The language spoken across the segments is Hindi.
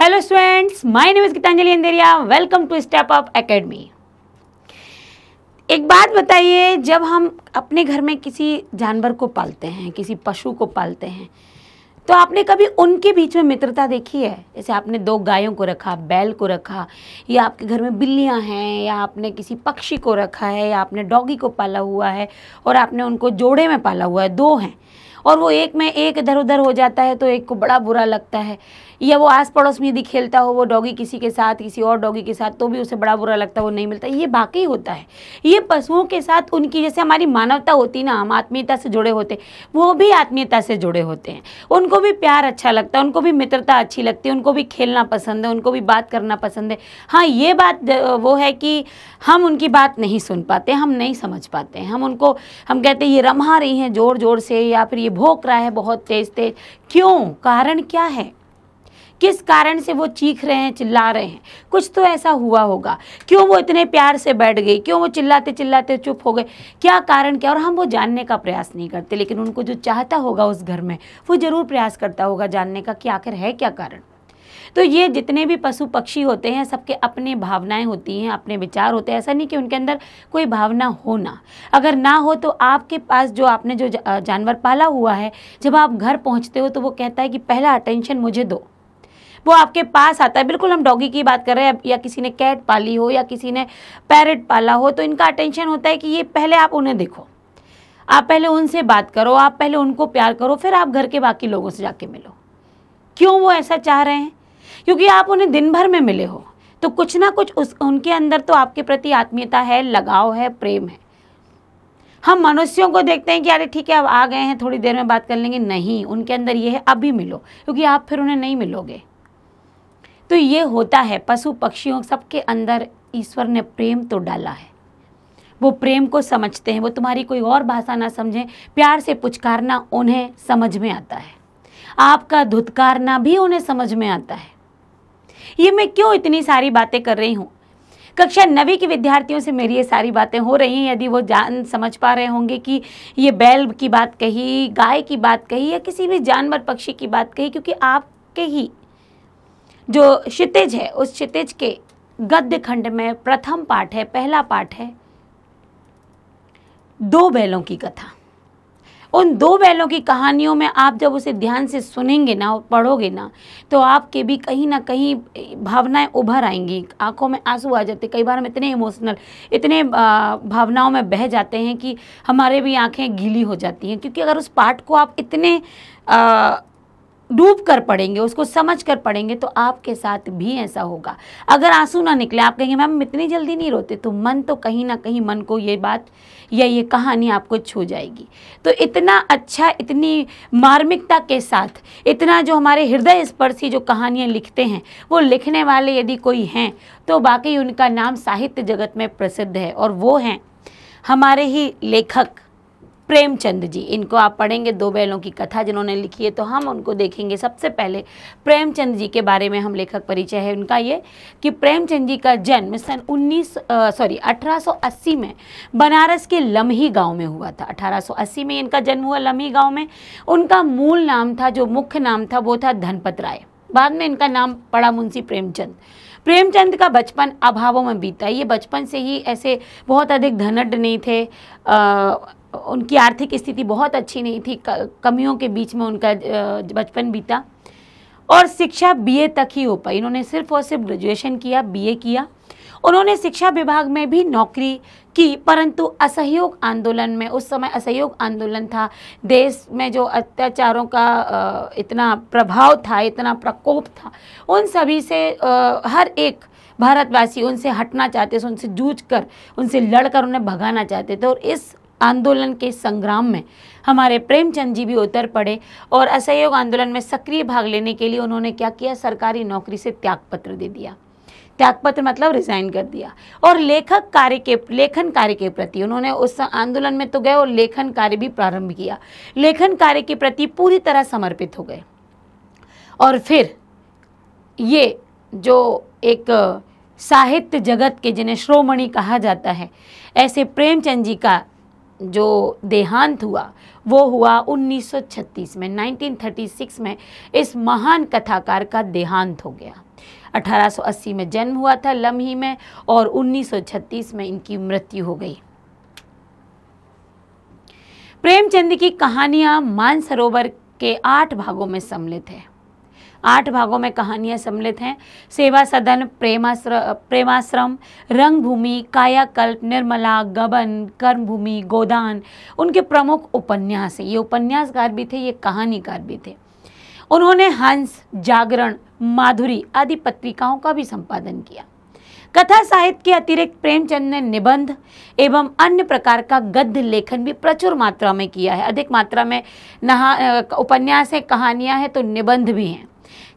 Hello students, my name is Geetanjali Andheria. Welcome to step up academy. एक बात बताइए, जब हम अपने घर में किसी जानवर को पालते हैं, किसी पशु को पालते हैं, तो आपने कभी उनके बीच में मित्रता देखी है? जैसे आपने दो गायों को रखा, बैल को रखा, या आपके घर में बिल्लियां हैं, या आपने किसी पक्षी को रखा है, या आपने डॉगी को पाला हुआ है और आपने उनको जोड़े में पाला हुआ है, दो हैं और वो एक में एक इधर उधर हो जाता है तो एक को बड़ा बुरा लगता है, या वो आस पड़ोस में यदि खेलता हो वो डॉगी किसी के साथ, किसी और डॉगी के साथ, तो भी उसे बड़ा बुरा लगता है, वो नहीं मिलता। ये वाकई होता है। ये पशुओं के साथ उनकी जैसे हमारी मानवता होती ना, हम आत्मीयता से जुड़े होते, वो भी आत्मीयता से जुड़े होते हैं। उनको भी प्यार अच्छा लगता है, उनको भी मित्रता अच्छी लगती है, उनको भी खेलना पसंद है, उनको भी बात करना पसंद है। हाँ, ये बात वो है कि हम उनकी बात नहीं सुन पाते, हम नहीं समझ पाते हैं। हम कहते हैं ये रमा रही हैं ज़ोर ज़ोर से, या फिर ये भौंक रहा है बहुत तेज़ तेज़। क्यों? कारण क्या है? किस कारण से वो चीख रहे हैं, चिल्ला रहे हैं? कुछ तो ऐसा हुआ होगा। क्यों वो इतने प्यार से बैठ गई? क्यों वो चिल्लाते चिल्लाते चुप हो गए? क्या कारण क्या? और हम वो जानने का प्रयास नहीं करते, लेकिन उनको जो चाहता होगा उस घर में, वो ज़रूर प्रयास करता होगा जानने का कि आखिर है क्या कारण। तो ये जितने भी पशु पक्षी होते हैं, सबके अपने भावनाएं होती हैं, अपने विचार होते हैं। ऐसा नहीं कि उनके अंदर कोई भावना हो ना। अगर ना हो तो आपके पास जो आपने जो जानवर पाला हुआ है, जब आप घर पहुंचते हो तो वो कहता है कि पहला अटेंशन मुझे दो। वो आपके पास आता है। बिल्कुल हम डॉगी की बात कर रहे हैं, या किसी ने कैट पाली हो, या किसी ने पैरेट पाला हो, तो इनका अटेंशन होता है कि ये पहले आप उन्हें देखो, आप पहले उनसे बात करो, आप पहले उनको प्यार करो, फिर आप घर के बाकी लोगों से जाके मिलो। क्यों वो ऐसा चाह रहे हैं? क्योंकि आप उन्हें दिन भर में मिले हो, तो कुछ ना कुछ उनके अंदर तो आपके प्रति आत्मीयता है, लगाव है, प्रेम है। हम मनुष्यों को देखते हैं कि अरे ठीक है अब आ गए हैं, थोड़ी देर में बात कर लेंगे। नहीं, उनके अंदर ये है अभी मिलो, क्योंकि आप फिर उन्हें नहीं मिलोगे। तो ये होता है, पशु पक्षियों सबके अंदर ईश्वर ने प्रेम तो डाला है। वो प्रेम को समझते हैं, वो तुम्हारी कोई और भाषा ना समझें, प्यार से पुचकारना उन्हें समझ में आता है, आपका धुतकारना भी उन्हें समझ में आता है। ये मैं क्यों इतनी सारी बातें कर रही हूँ? कक्षा 9वीं के विद्यार्थियों से मेरी ये सारी बातें हो रही हैं। यदि वो जान समझ पा रहे होंगे कि ये बैल की बात कही, गाय की बात कही, या किसी भी जानवर पक्षी की बात कही, क्योंकि आपके ही जो क्षितिज है, उस क्षितिज के गद्य खंड में प्रथम पाठ है, पहला पाठ है दो बैलों की कथा। उन दो बैलों की कहानियों में आप जब उसे ध्यान से सुनेंगे ना और पढ़ोगे ना, तो आपके भी कहीं ना कहीं भावनाएं उभर आएंगी, आंखों में आंसू आ जाते। कई बार हम इतने इमोशनल, इतने भावनाओं में बह जाते हैं कि हमारे भी आंखें गीली हो जाती हैं। क्योंकि अगर उस पाठ को आप इतने डूब कर पढ़ेंगे, उसको समझ कर पढ़ेंगे, तो आपके साथ भी ऐसा होगा। अगर आंसू ना निकले, आप कहेंगे मैम इतनी जल्दी नहीं रोते, तो मन तो कहीं ना कहीं, मन को ये बात या ये कहानी आपको छू जाएगी। तो इतना अच्छा, इतनी मार्मिकता के साथ, इतना जो हमारे हृदय स्पर्शी जो कहानियाँ लिखते हैं, वो लिखने वाले यदि कोई हैं तो वाकई उनका नाम साहित्य जगत में प्रसिद्ध है, और वो हैं हमारे ही लेखक प्रेमचंद जी। इनको आप पढ़ेंगे, दो बैलों की कथा जिन्होंने लिखी है, तो हम उनको देखेंगे। सबसे पहले प्रेमचंद जी के बारे में हम लेखक परिचय है उनका ये कि प्रेमचंद जी का जन्म सन 1880 में बनारस के लम्ही गांव में हुआ था। 1880 में इनका जन्म हुआ लम्ही गांव में। उनका मूल नाम था, जो मुख्य नाम था, वो था धनपत राय। बाद में इनका नाम पड़ा मुंशी प्रेमचंद। प्रेमचंद का बचपन अभावों में बीता। ये बचपन से ही ऐसे बहुत अधिक धनढ़ नहीं थे, उनकी आर्थिक स्थिति बहुत अच्छी नहीं थी, कमियों के बीच में उनका बचपन बीता, और शिक्षा बीए तक ही हो पाई। इन्होंने सिर्फ और सिर्फ ग्रेजुएशन किया, बीए किया। उन्होंने शिक्षा विभाग में भी नौकरी की, परंतु असहयोग आंदोलन में, उस समय असहयोग आंदोलन था, देश में जो अत्याचारों का इतना प्रभाव था, इतना प्रकोप था, उन सभी से हर एक भारतवासी उनसे हटना चाहते थे, उनसे जूझ कर, उनसे लड़कर उन्हें भगाना चाहते थे। और इस आंदोलन के संग्राम में हमारे प्रेमचंद जी भी उतर पड़े, और असहयोग आंदोलन में सक्रिय भाग लेने के लिए उन्होंने क्या किया? सरकारी नौकरी से त्यागपत्र दे दिया। त्यागपत्र मतलब रिजाइन कर दिया। और लेखन कार्य के प्रति उन्होंने उस आंदोलन में तो गए, और लेखन कार्य भी प्रारंभ किया। लेखन कार्य के प्रति पूरी तरह समर्पित हो गए। और फिर ये जो एक साहित्य जगत के, जिन्हें श्रोमणि कहा जाता है, ऐसे प्रेमचंद जी का जो देहांत हुआ वो हुआ 1936 में। 1936 में इस महान कथाकार का देहांत हो गया। 1880 में जन्म हुआ था लम्ही में और 1936 में इनकी मृत्यु हो गई। प्रेमचंद की कहानियां मानसरोवर के 8 भागों में सम्मिलित है। 8 भागों में कहानियां सम्मिलित हैं। सेवा सदन, प्रेमाश्रम, रंगभूमि, कायाकल्प, निर्मला, गबन, कर्मभूमि, गोदान उनके प्रमुख उपन्यास हैं। ये उपन्यासकार भी थे, ये कहानीकार भी थे। उन्होंने हंस, जागरण, माधुरी आदि पत्रिकाओं का भी संपादन किया। कथा साहित्य के अतिरिक्त प्रेमचंद ने निबंध एवं अन्य प्रकार का गद्य लेखन भी प्रचुर मात्रा में किया है। अधिक मात्रा में उपन्यास है, कहानियां हैं तो निबंध भी हैं।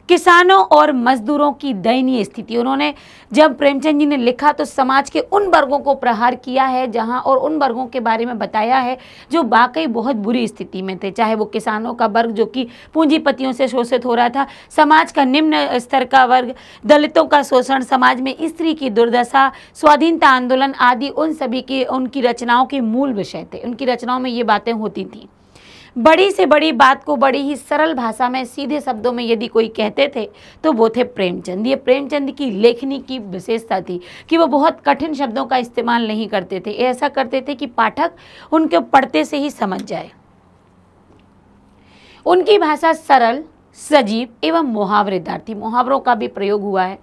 किसानों और मजदूरों की दयनीय स्थिति, उन्होंने जब प्रेमचंद जी ने लिखा तो समाज के उन वर्गों को प्रहार किया है जहां, और उन वर्गों के बारे में बताया है जो वाकई बहुत बुरी स्थिति में थे। चाहे वो किसानों का वर्ग जो कि पूंजीपतियों से शोषित हो रहा था, समाज का निम्न स्तर का वर्ग, दलितों का शोषण, समाज में स्त्री की दुर्दशा, स्वाधीनता आंदोलन आदि उन सभी की उनकी रचनाओं के मूल विषय थे। उनकी रचनाओं में ये बातें होती थीं। बड़ी से बड़ी बात को बड़ी ही सरल भाषा में सीधे शब्दों में यदि कोई कहते थे तो वो थे प्रेमचंद। ये प्रेमचंद की लेखनी की विशेषता थी कि वो बहुत कठिन शब्दों का इस्तेमाल नहीं करते थे। ऐसा करते थे कि पाठक उनके पढ़ते से ही समझ जाए। उनकी भाषा सरल, सजीव एवं मुहावरेदार थी। मुहावरों का भी प्रयोग हुआ है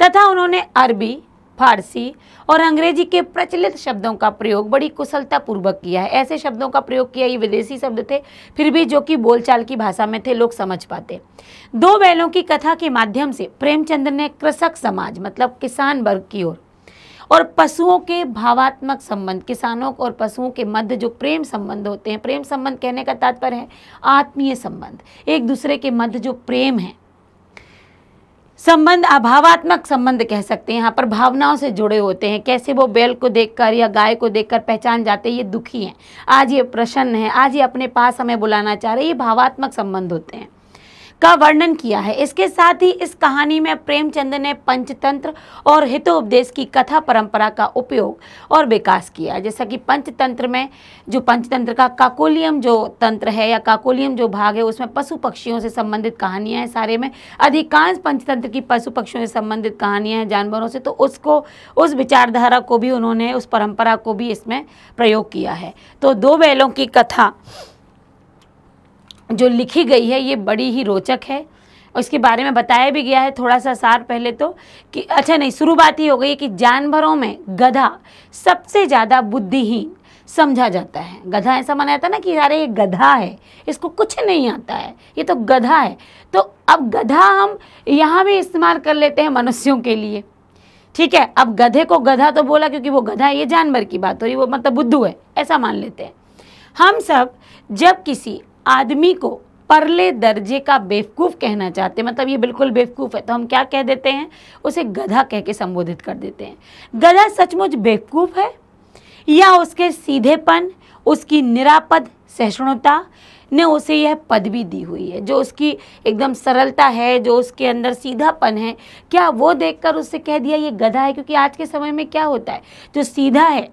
तथा उन्होंने अरबी, फारसी और अंग्रेजी के प्रचलित शब्दों का प्रयोग बड़ी कुशलता पूर्वक किया है। ऐसे शब्दों का प्रयोग किया, ये विदेशी शब्द थे फिर भी जो कि बोलचाल की भाषा में थे, लोग समझ पाते। 2 बैलों की कथा के माध्यम से प्रेमचंद ने कृषक समाज मतलब किसान वर्ग की ओर और पशुओं के भावात्मक संबंध, किसानों और पशुओं के मध्य जो प्रेम संबंध होते हैं, प्रेम संबंध कहने का तात्पर्य है आत्मीय संबंध, एक दूसरे के मध्य जो प्रेम है, संबंध अभावात्मक संबंध कह सकते हैं। यहाँ पर भावनाओं से जुड़े होते हैं। कैसे वो बैल को देखकर या गाय को देखकर पहचान जाते हैं ये दुखी हैं, आज ये प्रसन्न है, आज ये अपने पास हमें बुलाना चाह रहे हैं, ये भावात्मक संबंध होते हैं का वर्णन किया है। इसके साथ ही इस कहानी में प्रेमचंद ने पंचतंत्र और हितोपदेश की कथा परंपरा का उपयोग और विकास किया। जैसा कि पंचतंत्र में जो पंचतंत्र का काकोलियम जो तंत्र है या काकोलियम जो भाग है उसमें पशु पक्षियों से संबंधित कहानियां हैं। सारे में अधिकांश पंचतंत्र की पशु पक्षियों से संबंधित कहानियां हैं, जानवरों से, तो उसको, उस विचारधारा को भी उन्होंने, उस परंपरा को भी इसमें प्रयोग किया है। तो 2 बैलों की कथा जो लिखी गई है ये बड़ी ही रोचक है और इसके बारे में बताया भी गया है थोड़ा सा सार पहले तो कि अच्छा नहीं, शुरुआत ही हो गई कि जानवरों में गधा सबसे ज़्यादा बुद्धिहीन समझा जाता है। गधा ऐसा माना जाता है ना कि यार ये गधा है, इसको कुछ नहीं आता है, ये तो गधा है। तो अब गधा हम यहाँ भी इस्तेमाल कर लेते हैं मनुष्यों के लिए, ठीक है। अब गधे को गधा तो बोला क्योंकि वो गधा है, ये जानवर की बात हो रही, वो मतलब बुद्धू है, ऐसा मान लेते हैं। हम सब जब किसी आदमी को परले दर्जे का बेवकूफ़ कहना चाहते हैं, मतलब ये बिल्कुल बेवकूफ़ है, तो हम क्या कह देते हैं, उसे गधा कह के संबोधित कर देते हैं। गधा सचमुच बेवकूफ़ है या उसके सीधेपन, उसकी निरापद सहिष्णुता ने उसे यह पदवी दी हुई है, जो उसकी एकदम सरलता है, जो उसके अंदर सीधापन है, क्या वो देखकर उससे कह दिया ये गधा है? क्योंकि आज के समय में क्या होता है, जो सीधा है,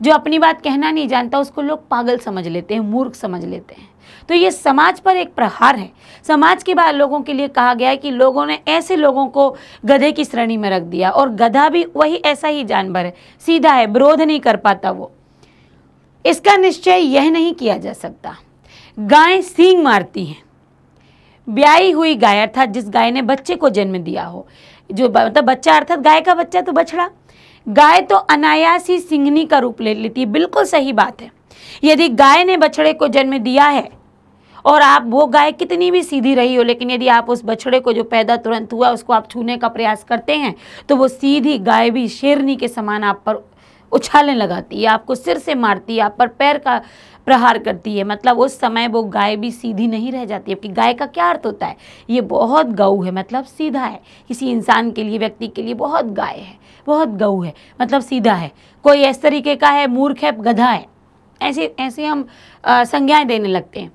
जो अपनी बात कहना नहीं जानता, उसको लोग पागल समझ लेते हैं, मूर्ख समझ लेते हैं। तो ये समाज पर एक प्रहार है। समाज के बाद लोगों के लिए कहा गया है कि लोगों ने ऐसे लोगों को गधे की श्रेणी में रख दिया, और गधा भी वही ऐसा ही जानवर है, सीधा है, विरोध नहीं कर पाता वो। इसका निश्चय यह नहीं किया जा सकता। गाय सींग मारती हैं। ब्याई हुई गाय अर्थात जिस गाय ने बच्चे को जन्म दिया हो, जो मतलब बच्चा अर्थात गाय का बच्चा तो बछड़ा, गाय तो अनायास ही सिंघनी का रूप ले लेती है। बिल्कुल सही बात है। यदि गाय ने बछड़े को जन्म दिया है और आप, वो गाय कितनी भी सीधी रही हो, लेकिन यदि आप उस बछड़े को जो पैदा तुरंत हुआ उसको आप छूने का प्रयास करते हैं तो वो सीधी गाय भी शेरनी के समान आप पर उछालने लगाती है, आपको सिर से मारती है, आप पर पैर का प्रहार करती है। मतलब उस समय वो गाय भी सीधी नहीं रह जाती है। कि गाय का क्या अर्थ होता है, ये बहुत गऊ है, मतलब सीधा है। किसी इंसान के लिए, व्यक्ति के लिए बहुत गाय है, बहुत गऊ है, मतलब सीधा है। कोई इस तरीके का है, मूर्ख है, गधा है, ऐसे ऐसे हम संज्ञाएं देने लगते हैं।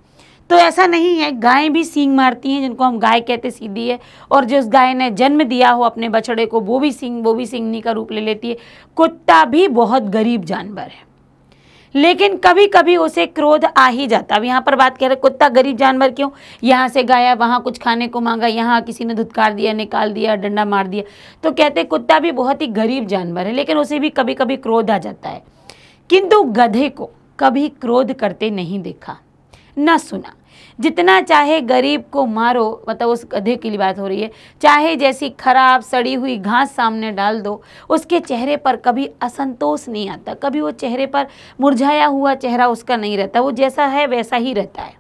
तो ऐसा नहीं है, गायें भी सींग मारती हैं, जिनको हम गाय कहते सीधी है। और जिस गाय ने जन्म दिया हो अपने बछड़े को, वो भी सिंघनी का रूप ले लेती है। कुत्ता भी बहुत गरीब जानवर है, लेकिन कभी कभी उसे क्रोध आ ही जाता। अब यहाँ पर बात कर रहे कुत्ता गरीब जानवर क्यों, यहाँ से गया, वहाँ कुछ खाने को मांगा, यहाँ किसी ने धुतकार दिया, निकाल दिया, डंडा मार दिया, तो कहते कुत्ता भी बहुत ही गरीब जानवर है, लेकिन उसे भी कभी कभी क्रोध आ जाता है। किंतु गधे को कभी क्रोध करते नहीं देखा, न सुना। जितना चाहे गरीब को मारो, मतलब उस गधे की बात हो रही है, चाहे जैसी खराब सड़ी हुई घास सामने डाल दो, उसके चेहरे पर कभी असंतोष नहीं आता, कभी वो चेहरे पर मुरझाया हुआ चेहरा उसका नहीं रहता, वो जैसा है वैसा ही रहता है।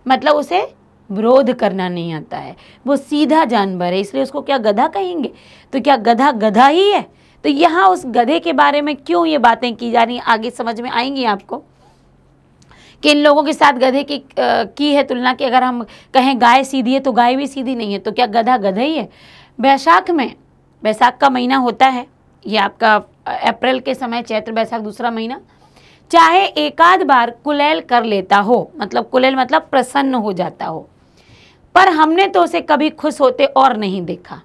मतलब उसे विरोध करना नहीं आता है, वो सीधा जानवर है, इसलिए उसको क्या गधा कहेंगे? तो क्या गधा गधा ही है? तो यहाँ उस गधे के बारे में क्यों ये बातें की जा रही हैं, आगे समझ में आएंगी आपको कि इन लोगों के साथ गधे की है तुलना कि अगर हम कहें गाय सीधी है तो गाय भी सीधी नहीं है, तो क्या गधा गधा ही है? बैसाख का महीना होता है, ये आपका अप्रैल के समय, चैत्र बैसाख दूसरा महीना, चाहे एकाध बार कुलेल कर लेता हो, मतलब कुलेल मतलब प्रसन्न हो जाता हो, पर हमने तो उसे कभी खुश होते और नहीं देखा।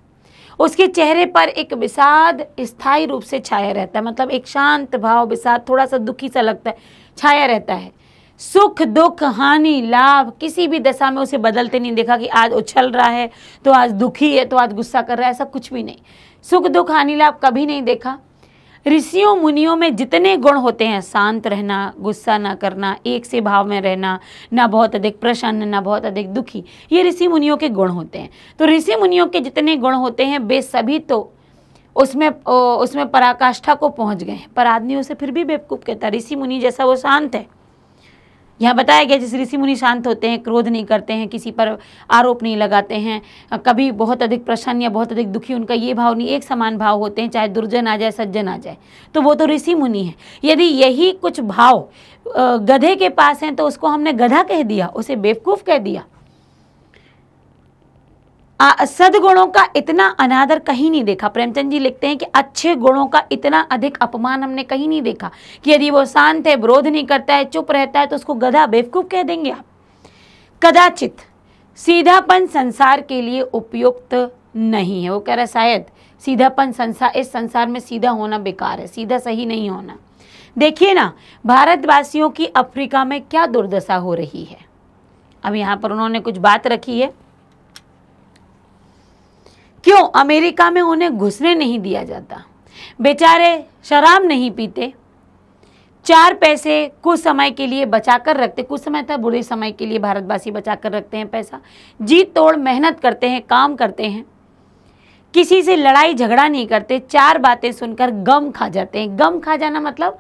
उसके चेहरे पर एक विषाद स्थायी रूप से छाया रहता है, मतलब एक शांत भाव, विषाद, थोड़ा सा दुखी सा लगता है, छाया रहता है। सुख दुख हानि लाभ किसी भी दशा में उसे बदलते नहीं देखा कि आज उछल रहा है तो आज दुखी है तो आज गुस्सा कर रहा है, ऐसा कुछ भी नहीं। सुख दुख हानि लाभ कभी नहीं देखा। ऋषियों मुनियों में जितने गुण होते हैं, शांत रहना, गुस्सा ना करना, एक से भाव में रहना, ना बहुत अधिक प्रसन्न ना बहुत अधिक दुखी, ये ऋषि मुनियों के गुण होते हैं। तो ऋषि मुनियों के जितने गुण होते हैं वे सभी तो उसमें पराकाष्ठा को पहुंच गए हैं, पर आदमी उसे फिर भी बेवकूफ़ कहता है। ऋषि मुनि जैसा वो शांत है, यहाँ बताया गया जिस ऋषि मुनि शांत होते हैं, क्रोध नहीं करते हैं, किसी पर आरोप नहीं लगाते हैं, कभी बहुत अधिक प्रसन्न या बहुत अधिक दुखी उनका ये भाव नहीं, एक समान भाव होते हैं, चाहे दुर्जन आ जाए सज्जन आ जाए, तो वो तो ऋषि मुनि है। यदि यही कुछ भाव गधे के पास हैं तो उसको हमने गधा कह दिया, उसे बेवकूफ़ कह दिया। सद्गुणों का इतना अनादर कहीं नहीं देखा। प्रेमचंद जी लिखते हैं कि अच्छे गुणों का इतना अधिक अपमान हमने कहीं नहीं देखा, कि यदि वो शांत है, विरोध नहीं करता है, चुप रहता है, तो उसको गधा बेवकूफ़ कह देंगे आप। कदाचित सीधापन संसार के लिए उपयुक्त नहीं है। वो कह रहा है शायद सीधापन इस संसार में सीधा होना बेकार है, सीधा सही नहीं होना। देखिए ना, भारतवासियों की अफ्रीका में क्या दुर्दशा हो रही है। अब यहाँ पर उन्होंने कुछ बात रखी है, क्यों अमेरिका में उन्हें घुसने नहीं दिया जाता? बेचारे शराब नहीं पीते, 4 पैसे कुछ समय के लिए बचा कर रखते, कुछ समय था बुरे समय के लिए भारतवासी बचा कर रखते हैं पैसा, जी तोड़ मेहनत करते हैं, काम करते हैं, किसी से लड़ाई झगड़ा नहीं करते, 4 बातें सुनकर गम खा जाते हैं। गम खा जाना मतलब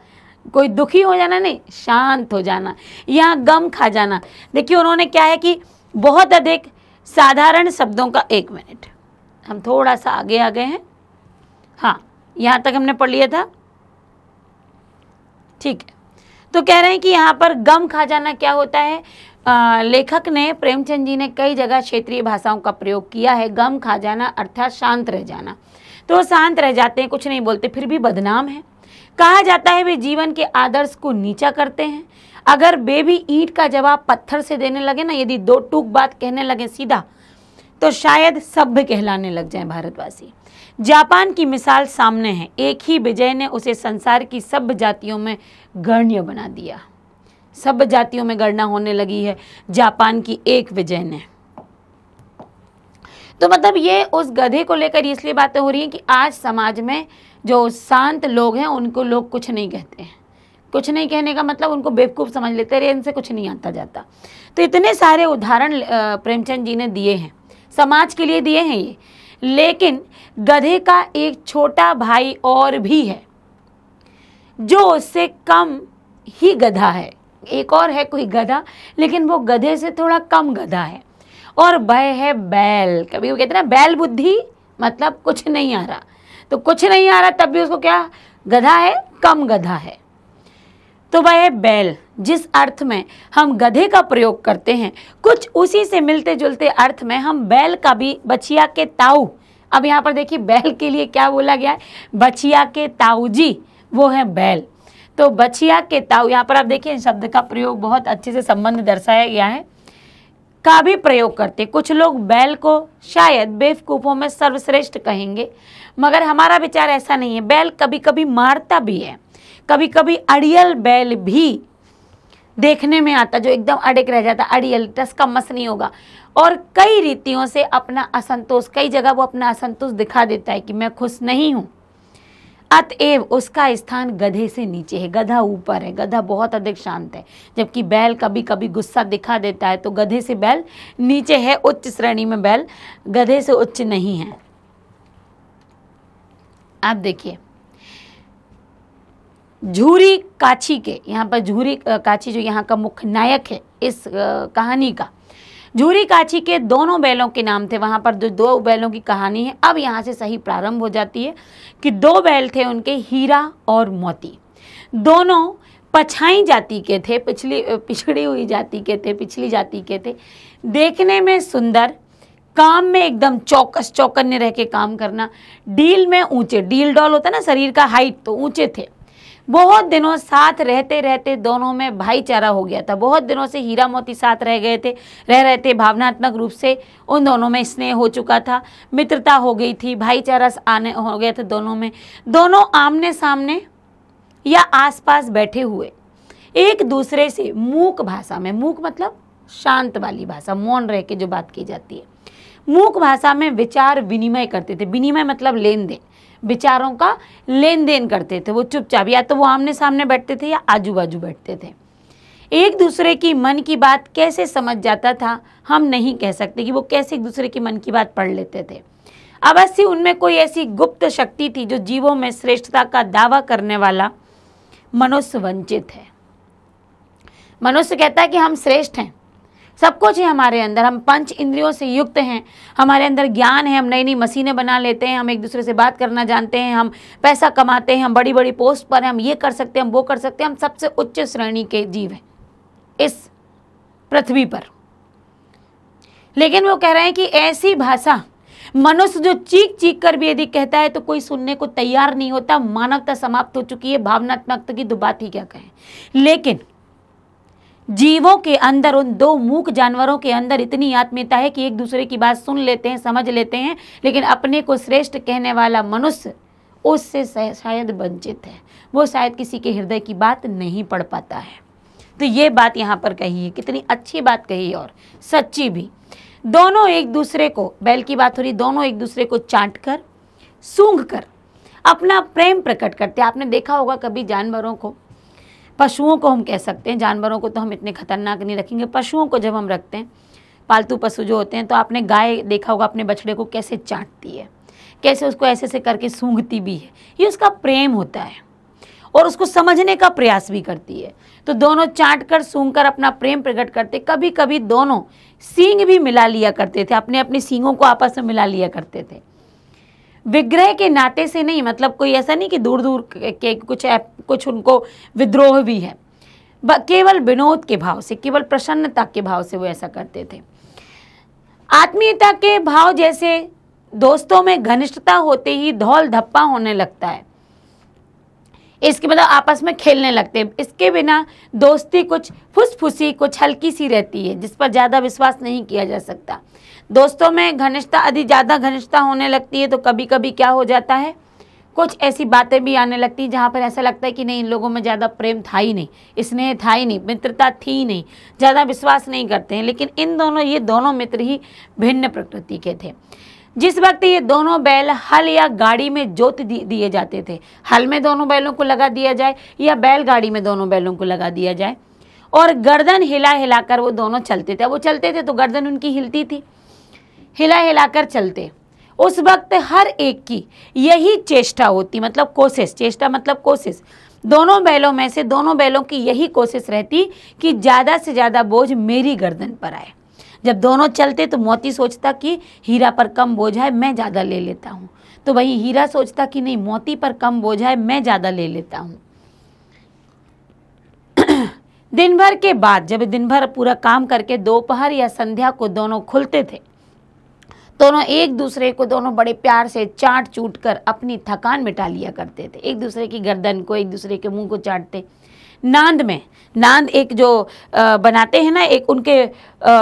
कोई दुखी हो जाना नहीं, शांत हो जाना, यहाँ गम खा जाना। देखिए उन्होंने क्या है कि बहुत अधिक साधारण शब्दों का, 1 मिनट हम थोड़ा सा आगे आ गए हैं, हाँ यहाँ तक हमने पढ़ लिया था, ठीक है। तो कह रहे हैं कि यहाँ पर गम खा जाना क्या होता है। लेखक ने, प्रेमचंद जी ने कई जगह क्षेत्रीय भाषाओं का प्रयोग किया है। गम खा जाना अर्थात शांत रह जाना। तो वो शांत रह जाते हैं, कुछ नहीं बोलते, फिर भी बदनाम है। कहा जाता है वे जीवन के आदर्श को नीचा करते हैं। अगर वे भी ईंट का जवाब पत्थर से देने लगे ना, यदि 2 टूक बात कहने लगे सीधा, तो शायद सभ्य कहलाने लग जाएं भारतवासी। जापान की मिसाल सामने है, एक ही विजय ने उसे संसार की सभ्य जातियों में गण्य बना दिया। सभ्य जातियों में गणना होने लगी है जापान की एक विजय ने। तो मतलब ये उस गधे को लेकर इसलिए बातें हो रही हैं कि आज समाज में जो शांत लोग हैं उनको लोग कुछ नहीं कहते हैं। कुछ नहीं कहने का मतलब उनको बेवकूफ़ समझ लेते हैं, इनसे कुछ नहीं आता जाता। तो इतने सारे उदाहरण प्रेमचंद जी ने दिए हैं, समाज के लिए दिए हैं ये। लेकिन गधे का एक छोटा भाई और भी है जो उससे कम ही गधा है। एक और है कोई गधा, लेकिन वो गधे से थोड़ा कम गधा है, और वह है बैल। कभी वो कहते हैं ना बैल बुद्धि, मतलब कुछ नहीं आ रहा। तो कुछ नहीं आ रहा तब भी उसको क्या, गधा है, कम गधा है। तो वह है बैल। जिस अर्थ में हम गधे का प्रयोग करते हैं, कुछ उसी से मिलते जुलते अर्थ में हम बैल का भी, बछिया के ताऊ, अब यहाँ पर देखिए बैल के लिए क्या बोला गया है, बछिया के ताऊ जी, वो है बैल। तो बछिया के ताऊ, यहाँ पर आप देखिए शब्द का प्रयोग बहुत अच्छे से संबंध दर्शाया गया है, का भी प्रयोग करते। कुछ लोग बैल को शायद बेवकूफ़ों में सर्वश्रेष्ठ कहेंगे, मगर हमारा विचार ऐसा नहीं है। बैल कभी कभी मारता भी है, कभी कभी अड़ियल बैल भी देखने में आता, जो एकदम अड़िग रह जाता, अड़ियल, टस का मस नहीं होगा, और कई रीतियों से अपना असंतोष, कई जगह वो अपना असंतोष दिखा देता है कि मैं खुश नहीं हूँ। अतएव उसका स्थान गधे से नीचे है, गधा ऊपर है, गधा बहुत अधिक शांत है, जबकि बैल कभी कभी गुस्सा दिखा देता है, तो गधे से बैल नीचे है, उच्च श्रेणी में बैल, गधे से उच्च नहीं है। आप देखिए झूरी काछी के, यहाँ पर झूरी काछी जो यहाँ का मुख्य नायक है इस कहानी का, झूरी काछी के दोनों बैलों के नाम थे। वहाँ पर जो दो बैलों की कहानी है, अब यहाँ से सही प्रारंभ हो जाती है कि दो बैल थे उनके, हीरा और मोती। दोनों पछाई जाति के थे, पिछड़ी हुई जाति के थे, पिछली जाति के थे, देखने में सुंदर, काम में एकदम चौकस चौकन्ने रह के काम करना, डील में ऊंचे, डील डॉल होता है ना शरीर का हाइट, तो ऊंचे थे। बहुत दिनों साथ रहते रहते दोनों में भाईचारा हो गया था। बहुत दिनों से हीरा मोती साथ रह रहे थे, भावनात्मक रूप से उन दोनों में स्नेह हो चुका था, मित्रता हो गई थी, भाईचारा आने हो गया था दोनों में। दोनों आमने सामने या आसपास बैठे हुए एक दूसरे से मूक भाषा में, मूक मतलब शांत वाली भाषा, मौन रह के जो बात की जाती है, मूक भाषा में विचार विनिमय करते थे। विनिमय मतलब लेन देन, विचारों का लेन देन करते थे। वो चुपचाप, या तो वो आमने सामने बैठते थे या आजू बाजू बैठते थे। एक दूसरे की मन की बात कैसे समझ जाता था हम नहीं कह सकते कि वो कैसे एक दूसरे की मन की बात पढ़ लेते थे। अवश्य उनमें कोई ऐसी गुप्त शक्ति थी जो जीवों में श्रेष्ठता का दावा करने वाला मनुष्य वंचित है। मनुष्य कहता है कि हम श्रेष्ठ हैं, सब कुछ है हमारे अंदर, हम पंच इंद्रियों से युक्त हैं, हमारे अंदर ज्ञान है, हम नई नई मशीनें बना लेते हैं, हम एक दूसरे से बात करना जानते हैं, हम पैसा कमाते हैं, हम बड़ी बड़ी पोस्ट पर हैं, हम ये कर सकते हैं, हम वो कर सकते हैं, हम सबसे उच्च श्रेणी के जीव हैं इस पृथ्वी पर। लेकिन वो कह रहे हैं कि ऐसी भाषा मनुष्य जो चीख चीख कर भी यदि कहता है तो कोई सुनने को तैयार नहीं होता। मानवता समाप्त हो चुकी है, भावनात्मकता की तो बात ही क्या कहें। लेकिन जीवों के अंदर, उन दो मूक जानवरों के अंदर इतनी आत्मीयता है कि एक दूसरे की बात सुन लेते हैं, समझ लेते हैं, लेकिन अपने को श्रेष्ठ कहने वाला मनुष्य उससे शायद वंचित है, वो शायद किसी के हृदय की बात नहीं पढ़ पाता है। तो ये बात यहाँ पर कही है, कितनी अच्छी बात कही और सच्ची भी। दोनों एक दूसरे को, बैल की बात हो रही, दोनों एक दूसरे को चाट कर, सूंघ कर अपना प्रेम प्रकट करते। आपने देखा होगा कभी जानवरों को, पशुओं को हम कह सकते हैं, जानवरों को तो हम इतने खतरनाक नहीं रखेंगे, पशुओं को जब हम रखते हैं, पालतू पशु जो होते हैं, तो आपने गाय देखा होगा अपने बछड़े को कैसे चाटती है, कैसे उसको ऐसे ऐसे करके सूंघती भी है, ये उसका प्रेम होता है और उसको समझने का प्रयास भी करती है। तो दोनों चाट कर सूंघ कर अपना प्रेम प्रकट करते। कभी कभी दोनों सींग भी मिला लिया करते थे, अपने अपनी सींगों को आपस में मिला लिया करते थे। विग्रह के नाते से नहीं, मतलब कोई ऐसा नहीं कि दूर दूर के कुछ उनको विद्रोह भी है, केवल विनोद के भाव से, केवल प्रसन्नता के भाव से वो ऐसा करते थे। आत्मीयता के भाव जैसे दोस्तों में घनिष्ठता होते ही धौल धप्पा होने लगता है, इसके मतलब आपस में खेलने लगते हैं। इसके बिना दोस्ती कुछ फुसफुसी, कुछ हल्की सी रहती है, जिस पर ज़्यादा विश्वास नहीं किया जा सकता। दोस्तों में घनिष्ठता यदि ज़्यादा घनिष्ठता होने लगती है तो कभी कभी क्या हो जाता है, कुछ ऐसी बातें भी आने लगती हैं जहाँ पर ऐसा लगता है कि नहीं, इन लोगों में ज़्यादा प्रेम था ही नहीं, स्नेह था ही नहीं, मित्रता थी ही नहीं, ज़्यादा विश्वास नहीं करते हैं। लेकिन ये दोनों मित्र ही भिन्न प्रकृति के थे। जिस वक्त ये दोनों बैल हल या गाड़ी में जोत दिए जाते थे, हल में दोनों बैलों को लगा दिया जाए या बैलगाड़ी में दोनों बैलों को लगा दिया जाए, और गर्दन हिला हिलाकर वो दोनों चलते थे। वो चलते थे तो गर्दन उनकी हिलती थी, हिला हिलाकर चलते। उस वक्त हर एक की यही चेष्टा होती, मतलब कोशिश, चेष्टा मतलब कोशिश, दोनों बैलों में से दोनों बैलों की यही कोशिश रहती कि ज़्यादा से ज़्यादा बोझ मेरी गर्दन पर आए। जब दोनों चलते तो मोती सोचता कि हीरा पर कम बोझ है, मैं ज़्यादा ले लेता हूँ, तो वही हीरा सोचता कि नहीं, मोती पर कम बोझ है, मैं ज़्यादा ले लेता हूँ। दिन भर के बाद, जब दिन भर पूरा काम करके दोपहर या संध्या को दोनों खुलते थे, दोनों एक दूसरे को, दोनों बड़े प्यार से चाट चूट कर अपनी थकान मिटा लिया करते थे। एक दूसरे की गर्दन को, एक दूसरे के मुंह को चाटते, नांद में, नांद एक जो बनाते हैं ना, एक उनके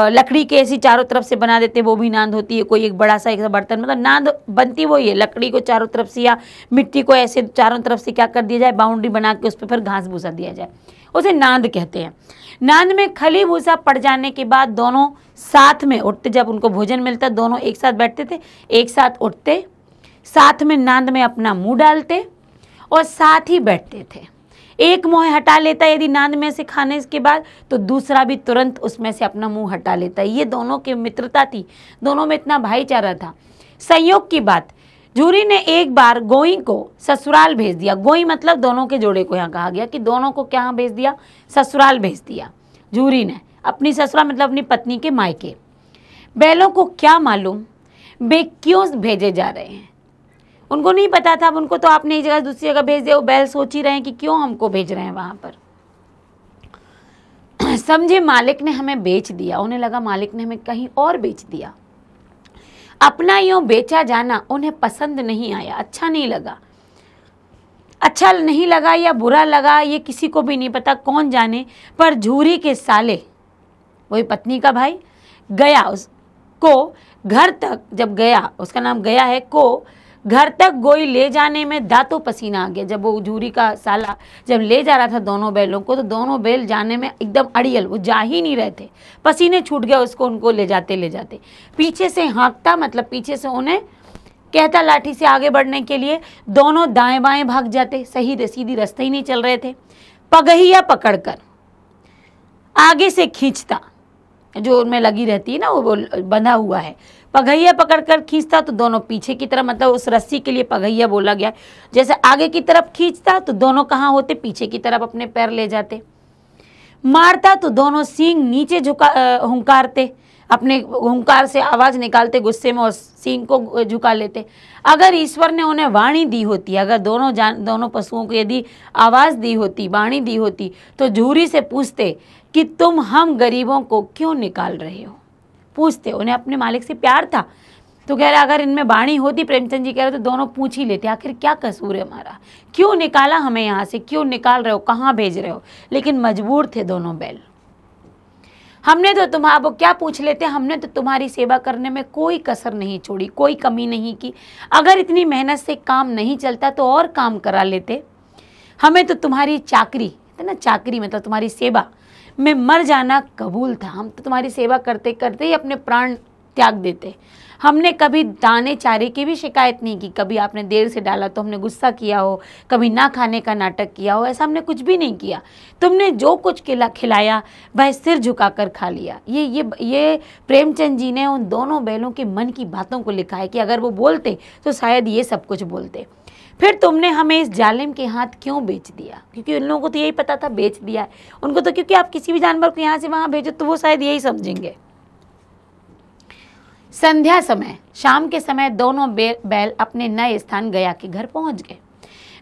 लकड़ी के ऐसी चारों तरफ से बना देते हैं, वो भी नांद होती है। कोई एक बड़ा सा एक बर्तन, मतलब नांद बनती वही है, लकड़ी को चारों तरफ से या मिट्टी को ऐसे चारों तरफ से क्या कर दिया जाए, बाउंड्री बना के उस पर फिर घास भूसा दिया जाए, उसे नांद कहते हैं। नांद में खली भूसा पड़ जाने के बाद दोनों साथ में उठते, जब उनको भोजन मिलता दोनों एक साथ बैठते थे, एक साथ उठते, साथ में नांद में अपना मुंह डालते और साथ ही बैठते थे। एक मुंह हटा लेता यदि नांद में से खाने के बाद, तो दूसरा भी तुरंत उसमें से अपना मुंह हटा लेता। ये दोनों की मित्रता थी, दोनों में इतना भाईचारा था। संयोग की बात, झूरी ने एक बार गोई को ससुराल भेज दिया। गोई मतलब दोनों के जोड़े को यहाँ कहा गया कि दोनों को क्या भेज दिया, ससुराल भेज दिया। झूरी ने अपनी ससुराल मतलब अपनी पत्नी के मायके। बैलों को क्या मालूम वे क्यों भेजे जा रहे हैं, उनको नहीं पता था। उनको तो आपने एक जगह दूसरी जगह भेज दिया, वो बैल सोच ही रहे हैं कि क्यों हमको भेज रहे हैं वहां पर। समझे मालिक ने हमें बेच दिया, उन्हें लगा मालिक ने हमें कहीं और बेच दिया। अपना यूं बेचा जाना उन्हें पसंद नहीं आया, अच्छा नहीं लगा। अच्छा नहीं लगा या बुरा लगा ये किसी को भी नहीं पता, कौन जाने। पर झूरी के साले, वही पत्नी का भाई, गया उसको घर तक, जब गया, उसका नाम गया है, को घर तक गोई ले जाने में दांतों पसीना आ गया। जब वो झूरी का साला जब ले जा रहा था दोनों बैलों को, तो दोनों बैल जाने में एकदम अड़ियल, वो जा ही नहीं रहे थे, पसीने छूट गया उसको, उनको ले जाते ले जाते। पीछे से हाँकता, मतलब पीछे से उन्हें कहता लाठी से आगे बढ़ने के लिए। दोनों दाएं बाएं भाग जाते, सही सीधी रास्ते ही नहीं चल रहे थे। पगहिया पकड़कर आगे से खींचता, जो उनमें लगी रहती है ना, वो बंधा हुआ है, पगहिया पकड़कर खींचता तो दोनों पीछे की तरफ, मतलब उस रस्सी के लिए पगहिया बोला गया। जैसे आगे की तरफ खींचता तो दोनों कहाँ होते, पीछे की तरफ अपने पैर ले जाते। मारता तो दोनों सींग नीचे हुंकारते, अपने हुंकार से आवाज निकालते गुस्से में और सींग को झुका लेते। अगर ईश्वर ने उन्हें वाणी दी होती, अगर दोनों पशुओं को यदि आवाज दी होती, वाणी दी होती, तो झूरी से पूछते कि तुम हम गरीबों को क्यों निकाल रहे हो। पूछते, उन्हें अपने मालिक से प्यार था, तो कह रहे अगर इनमें वाणी होती, प्रेमचंद जी कह रहे तो दोनों पूछ ही लेते, आखिर क्या कसूर है हमारा, क्यों निकाला हमें यहाँ से, क्यों निकाल रहे हो, कहाँ भेज रहे हो। लेकिन मजबूर थे दोनों बैल। हमने तो तुम्हारा, वो क्या पूछ लेते, हमने तो तुम्हारी सेवा करने में कोई कसर नहीं छोड़ी, कोई कमी नहीं की। अगर इतनी मेहनत से काम नहीं चलता तो और काम करा लेते। हमें तो तुम्हारी चाकरी, ना चाकरी मतलब तुम्हारी सेवा में मर जाना कबूल था। हम तो तुम्हारी सेवा करते करते ही अपने प्राण त्याग देते। हमने कभी दाने चारे की भी शिकायत नहीं की, कभी आपने देर से डाला तो हमने गुस्सा किया हो, कभी ना खाने का नाटक किया हो, ऐसा हमने कुछ भी नहीं किया। तुमने जो कुछ खिलाया वह सिर झुकाकर खा लिया। ये प्रेमचंद जी ने उन दोनों बैलों के मन की बातों को लिखा है कि अगर वो बोलते तो शायद ये सब कुछ बोलते। फिर तुमने हमें इस जालिम के हाथ क्यों बेच दिया, क्योंकि उन लोगों को तो यही पता था बेच दिया है उनको, तो क्योंकि आप किसी भी जानवर को यहाँ से वहाँ भेजो तो वो शायद यही समझेंगे। संध्या समय, शाम के समय दोनों बैल अपने नए स्थान गया के घर पहुंच गए।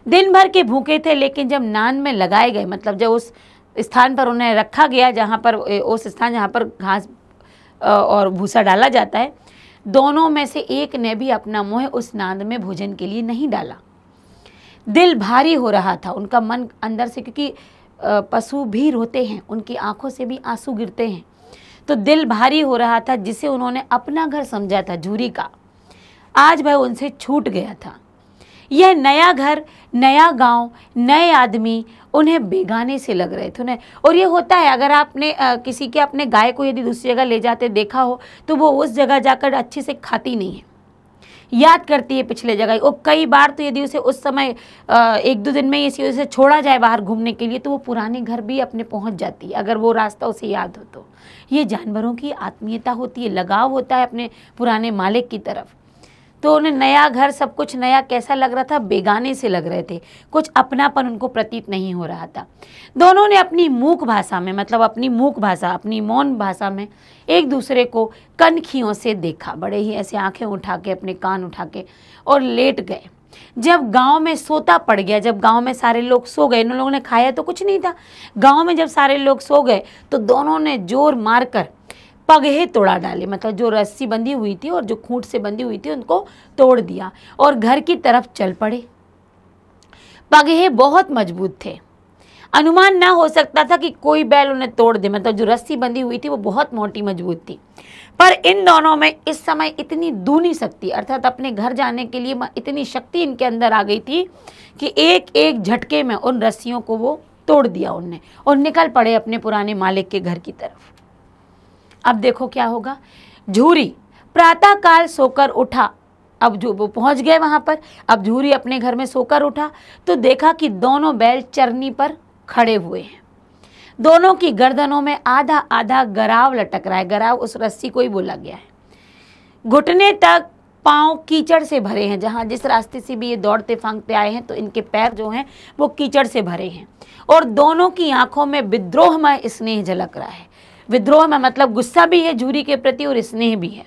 दिन भर के भूखे थे, लेकिन जब नांद में लगाए गए, मतलब जब उस स्थान पर उन्हें रखा गया जहाँ पर, उस स्थान जहाँ पर घास और भूसा डाला जाता है, दोनों में से एक ने भी अपना मुँह उस नांद में भोजन के लिए नहीं डाला। दिल भारी हो रहा था उनका मन अंदर से, क्योंकि पशु भी रोते हैं, उनकी आंखों से भी आंसू गिरते हैं, तो दिल भारी हो रहा था। जिसे उन्होंने अपना घर समझा था झूरी का, आज वह उनसे छूट गया था। यह नया घर, नया गांव, नए आदमी उन्हें बेगाने से लग रहे थे उन्हें। और ये होता है, अगर आपने किसी के अपने गाय को यदि दूसरी जगह ले जाते देखा हो, तो वो उस जगह जाकर अच्छे से खाती नहीं है, याद करती है पिछले जगह। और कई बार तो यदि उसे उस समय 1-2 दिन में इसी उसे छोड़ा जाए बाहर घूमने के लिए, तो वो पुराने घर भी अपने पहुंच जाती है, अगर वो रास्ता उसे याद हो तो। ये जानवरों की आत्मीयता होती है, लगाव होता है अपने पुराने मालिक की तरफ। तो उन्हें नया घर, सब कुछ नया कैसा लग रहा था, बेगाने से लग रहे थे, कुछ अपनापन उनको प्रतीत नहीं हो रहा था। दोनों ने अपनी मूक भाषा में, मतलब अपनी मूक भाषा, अपनी मौन भाषा में एक दूसरे को कनखियों से देखा, बड़े ही ऐसे आंखें उठा के, अपने कान उठा के, और लेट गए। जब गांव में सोता पड़ गया, जब गांव में सारे लोग सो गए, इन लोगों ने खाया तो कुछ नहीं था, गांव में जब सारे लोग सो गए तो दोनों ने जोर मारकर पगहे तोड़ा डाले, मतलब जो रस्सी बंधी हुई थी और जो खूंट से बंधी हुई थी उनको तोड़ दिया और घर की तरफ चल पड़े। पगहे बहुत मजबूत थे। अनुमान ना हो सकता था कि कोई बैल उन्हें तोड़ दे, मतलब जो रस्सी बंधी हुई थी वो बहुत मोटी मजबूत थी। पर इन दोनों में इस समय इतनी दूनी शक्ति, अर्थात अपने घर जाने के लिए इतनी शक्ति इनके अंदर आ गई थी कि एक एक झटके में उन रस्सियों को वो तोड़ दिया उनने और निकल पड़े अपने पुराने मालिक के घर की तरफ। अब देखो क्या होगा। झूरी प्रातःकाल सोकर उठा, अब जो वो पहुंच गए वहां पर, अब झूरी अपने घर में सोकर उठा तो देखा कि दोनों बैल चरनी पर खड़े हुए हैं। दोनों की गर्दनों में आधा आधा गराव लटक रहा है। गराव उस रस्सी को ही बोला गया है। घुटने तक पांव कीचड़ से भरे हैं। जहां जिस रास्ते से भी ये दौड़ते फांगते आए हैं तो इनके पैर जो हैं वो कीचड़ से भरे हैं। और दोनों की आंखों में विद्रोहमय स्नेह झलक रहा है। विद्रोह में मतलब गुस्सा भी है झूरी के प्रति और स्नेह भी है।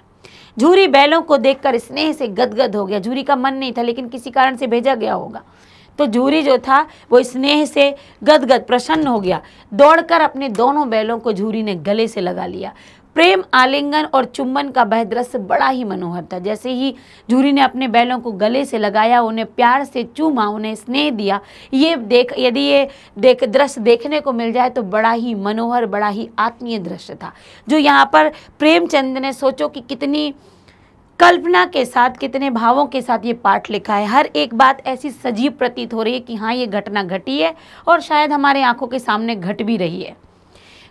झूरी बैलों को देखकर स्नेह से गदगद हो गया। झूरी का मन नहीं था, लेकिन किसी कारण से भेजा गया होगा, तो झूरी जो था वो स्नेह से गदगद प्रसन्न हो गया। दौड़कर अपने दोनों बैलों को झूरी ने गले से लगा लिया। प्रेम आलिंगन और चुम्बन का वह दृश्य बड़ा ही मनोहर था। जैसे ही झूरी ने अपने बैलों को गले से लगाया, उन्हें प्यार से चूमा, उन्हें स्नेह दिया, यदि ये दृश्य देखने को मिल जाए तो बड़ा ही मनोहर, बड़ा ही आत्मीय दृश्य था। जो यहाँ पर प्रेमचंद ने, सोचो कि कितनी कल्पना के साथ, कितने भावों के साथ ये पाठ लिखा है। हर एक बात ऐसी सजीव प्रतीत हो रही है कि हाँ ये घटना घटी है और शायद हमारे आंखों के सामने घट भी रही है।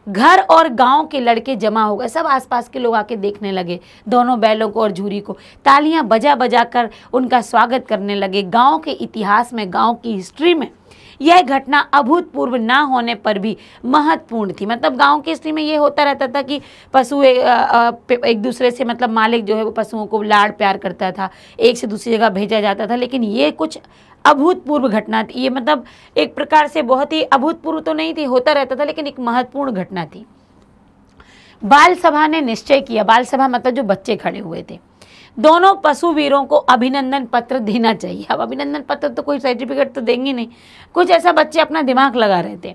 घर और गांव के लड़के जमा हो गए। सब आसपास के लोग आके देखने लगे दोनों बैलों को और झूरी को। तालियां बजा बजा कर उनका स्वागत करने लगे। गांव के इतिहास में, गांव की हिस्ट्री में यह घटना अभूतपूर्व ना होने पर भी महत्वपूर्ण थी। मतलब गांव की हिस्ट्री में ये होता रहता था कि पशु एक दूसरे से, मतलब मालिक जो है वो पशुओं को लाड़ प्यार करता था, एक से दूसरी जगह भेजा जाता था। लेकिन ये कुछ अभूतपूर्व घटना थी। ये मतलब एक प्रकार से बहुत ही अभूतपूर्व तो नहीं थी, होता रहता था, लेकिन एक महत्वपूर्ण घटना थी। बाल सभा ने निश्चय किया, बाल सभा मतलब जो बच्चे खड़े हुए थे, दोनों पशु वीरों को अभिनंदन पत्र देना चाहिए। अब अभिनंदन पत्र तो कोई सर्टिफिकेट तो देंगे नहीं, कुछ ऐसा बच्चे अपना दिमाग लगा रहे थे।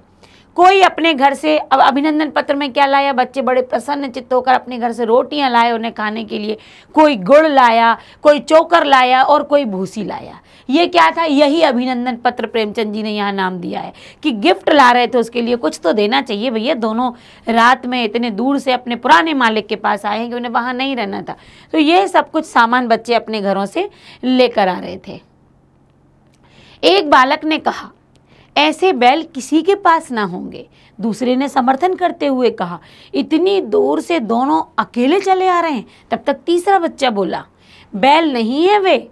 कोई अपने घर से, अब अभिनंदन पत्र में क्या लाया, बच्चे बड़े प्रसन्न चित्त होकर अपने घर से रोटियां लाए उन्हें खाने के लिए। कोई गुड़ लाया, कोई चोकर लाया और कोई भूसी लाया। ये क्या था, यही अभिनंदन पत्र प्रेमचंद जी ने यहाँ नाम दिया है कि गिफ्ट ला रहे थे, उसके लिए कुछ तो देना चाहिए भैया। दोनों रात में इतने दूर से अपने पुराने मालिक के पास आए हैं कि उन्हें वहाँ नहीं रहना था, तो ये सब कुछ सामान बच्चे अपने घरों से लेकर आ रहे थे। एक बालक ने कहा, ऐसे बैल किसी के पास ना होंगे। दूसरे ने समर्थन करते हुए कहा, इतनी दूर से दोनों अकेले चले आ रहे हैं। तब तक तीसरा बच्चा बोला, बैल नहीं है, वे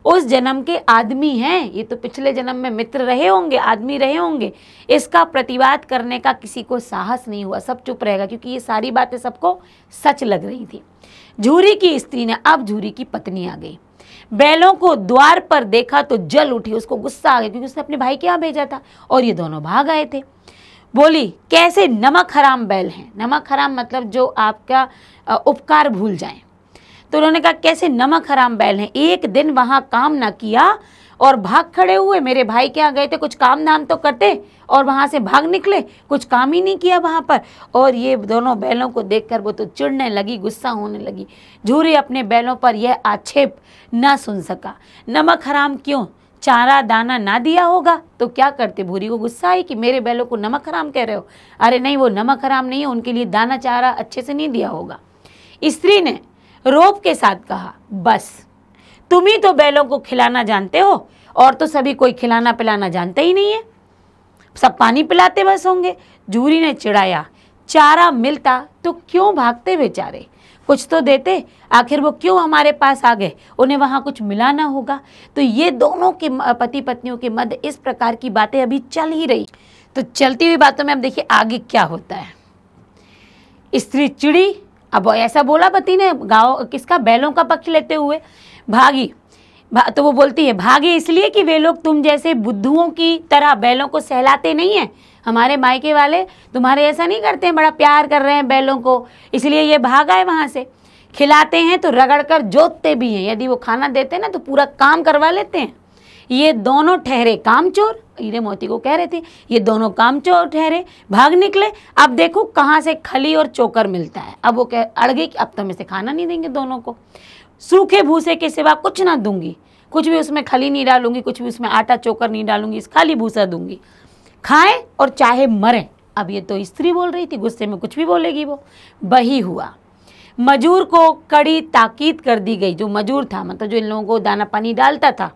उस जन्म के आदमी हैं। ये तो पिछले जन्म में मित्र रहे होंगे, आदमी रहे होंगे। इसका प्रतिवाद करने का किसी को साहस नहीं हुआ, सब चुप रहेगा, क्योंकि ये सारी बातें सबको सच लग रही थी। झूरी की स्त्री ने, अब झूरी की पत्नी आ गई, बैलों को द्वार पर देखा तो जल उठी। उसको गुस्सा आ गया क्योंकि उसने अपने भाई के यहाँ भेजा था और ये दोनों भाग आए थे। बोली, कैसे नमक हराम बैल हैं। नमक हराम मतलब जो आपका उपकार भूल जाएं। तो उन्होंने कहा, कैसे नमक हराम बैल हैं, एक दिन वहां काम ना किया और भाग खड़े हुए। मेरे भाई के यहाँ गए थे, कुछ काम धाम तो करते और वहां से भाग निकले, कुछ काम ही नहीं किया वहां पर। और ये दोनों बैलों को देखकर वो तो चिढ़ने लगी, गुस्सा होने लगी। झूरी अपने बैलों पर यह आक्षेप ना सुन सका। नमक हराम क्यों, चारा दाना ना दिया होगा तो क्या करते। भूरी को गुस्सा आई कि मेरे बैलों को नमक हराम कह रहे हो। अरे नहीं, वो नमक हराम नहीं है, उनके लिए दाना चारा अच्छे से नहीं दिया होगा। स्त्री ने रोब के साथ कहा, बस तुम ही तो बैलों को खिलाना जानते हो, और तो सभी कोई खिलाना पिलाना जानते ही नहीं है, सब पानी पिलाते बस होंगे। झूरी ने चिढ़ाया, चारा मिलता तो क्यों भागते बेचारे, कुछ तो देते, आखिर वो क्यों हमारे पास आ गए, उन्हें वहाँ कुछ मिला ना होगा। तो ये दोनों के पति पत्नियों के मध्य इस प्रकार की बातें अभी चल ही रही। तो चलती हुई बातों में अब देखिए आगे क्या होता है। स्त्री चिड़ी, अब ऐसा बोला पति ने, गाँव किसका, बैलों का पक्ष लेते हुए। भागी, तो वो बोलती है, भागे इसलिए कि वे लोग तुम जैसे बुद्धुओं की तरह बैलों को सहलाते नहीं हैं। हमारे मायके वाले तुम्हारे ऐसा नहीं करते हैं, बड़ा प्यार कर रहे हैं बैलों को, इसलिए ये भाग आए वहाँ से। खिलाते हैं तो रगड़ कर जोतते भी हैं, यदि वो खाना देते हैं ना तो पूरा काम करवा लेते हैं। ये दोनों ठहरे कामचोर, हीरे मोती को कह रहे थे, ये दोनों कामचोर ठहरे, भाग निकले। अब देखो कहाँ से खली और चोकर मिलता है। अब वो अड़ गई कि अब तो हमें से खाना नहीं देंगे दोनों को, सूखे भूसे के सिवा कुछ ना दूंगी, कुछ भी उसमें खली नहीं डालूंगी, कुछ भी उसमें आटा चोकर नहीं डालूंगी, खाली भूसा दूंगी। खाएं और चाहे मरें। अब ये तो स्त्री बोल रही थी, गुस्से में कुछ भी बोलेगी वो। वही हुआ, मजूर को कड़ी ताकीद कर दी गई। जो मजूर था, मतलब जो इन लोगों को दाना पानी डालता था,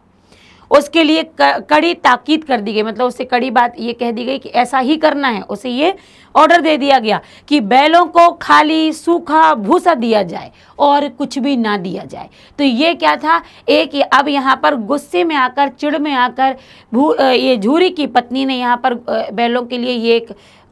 उसके लिए कड़ी ताकीद कर दी गई। मतलब उससे कड़ी बात ये कह दी गई कि ऐसा ही करना है। उसे ये ऑर्डर दे दिया गया कि बैलों को खाली सूखा भूसा दिया जाए और कुछ भी ना दिया जाए। तो ये क्या था, एक अब यहाँ पर गुस्से में आकर, चिढ़ में आकर ये झूरी की पत्नी ने यहाँ पर बैलों के लिए ये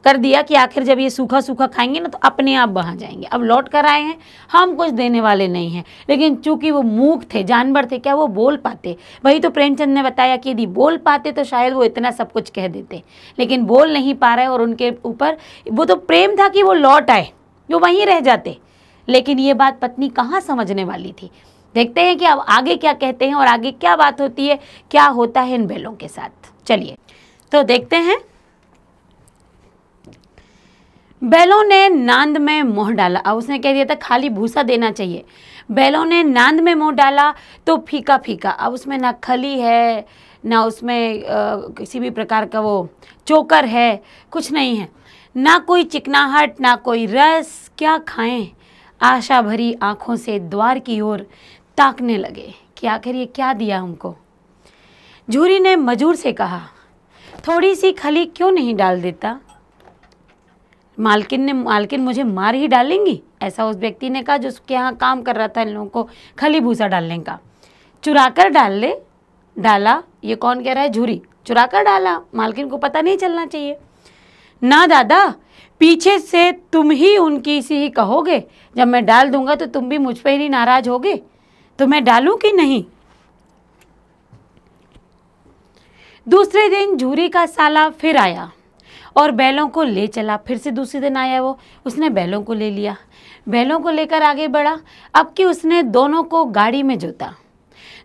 कर दिया कि आखिर जब ये सूखा सूखा खाएंगे ना तो अपने आप वहाँ जाएंगे। अब लौट कर आए हैं, हम कुछ देने वाले नहीं हैं। लेकिन चूंकि वो मूक थे, जानवर थे, क्या वो बोल पाते? वही तो प्रेमचंद ने बताया कि यदि बोल पाते तो शायद वो इतना सब कुछ कह देते, लेकिन बोल नहीं पा रहे। और उनके ऊपर वो तो प्रेम था कि वो लौट आए, जो वहीं रह जाते। लेकिन ये बात पत्नी कहाँ समझने वाली थी। देखते हैं कि अब आगे क्या कहते हैं और आगे क्या बात होती है, क्या होता है इन बैलों के साथ। चलिए तो देखते हैं। बैलों ने नांद में मुंह डाला। अब उसने कह दिया था खाली भूसा देना चाहिए। बैलों ने नांद में मुंह डाला तो फीका फीका। अब उसमें ना खली है, ना उसमें किसी भी प्रकार का वो चोकर है, कुछ नहीं है, ना कोई चिकनाहट, ना कोई रस। क्या खाएं? आशा भरी आंखों से द्वार की ओर ताकने लगे कि आखिर ये क्या दिया हमको। झूरी ने मजूर से कहा, थोड़ी सी खली क्यों नहीं डाल देता? मालकिन मुझे मार ही डालेंगी, ऐसा उस व्यक्ति ने कहा जो उसके यहाँ काम कर रहा था इन लोगों को खली भूसा डालने का। चुरा कर डाला। ये कौन कह रहा है? झूरी। चुरा कर डाला, मालकिन को पता नहीं चलना चाहिए। ना दादा, पीछे से तुम ही उनकी सी ही कहोगे। जब मैं डाल दूंगा तो तुम भी मुझ पर ही नाराज होगे, तो मैं डालूं कि नहीं? दूसरे दिन झूरी का साला फिर आया और बैलों को ले चला। फिर से दूसरे दिन आया वो, उसने बैलों को ले लिया। बैलों को लेकर आगे बढ़ा। अब कि उसने दोनों को गाड़ी में जोता।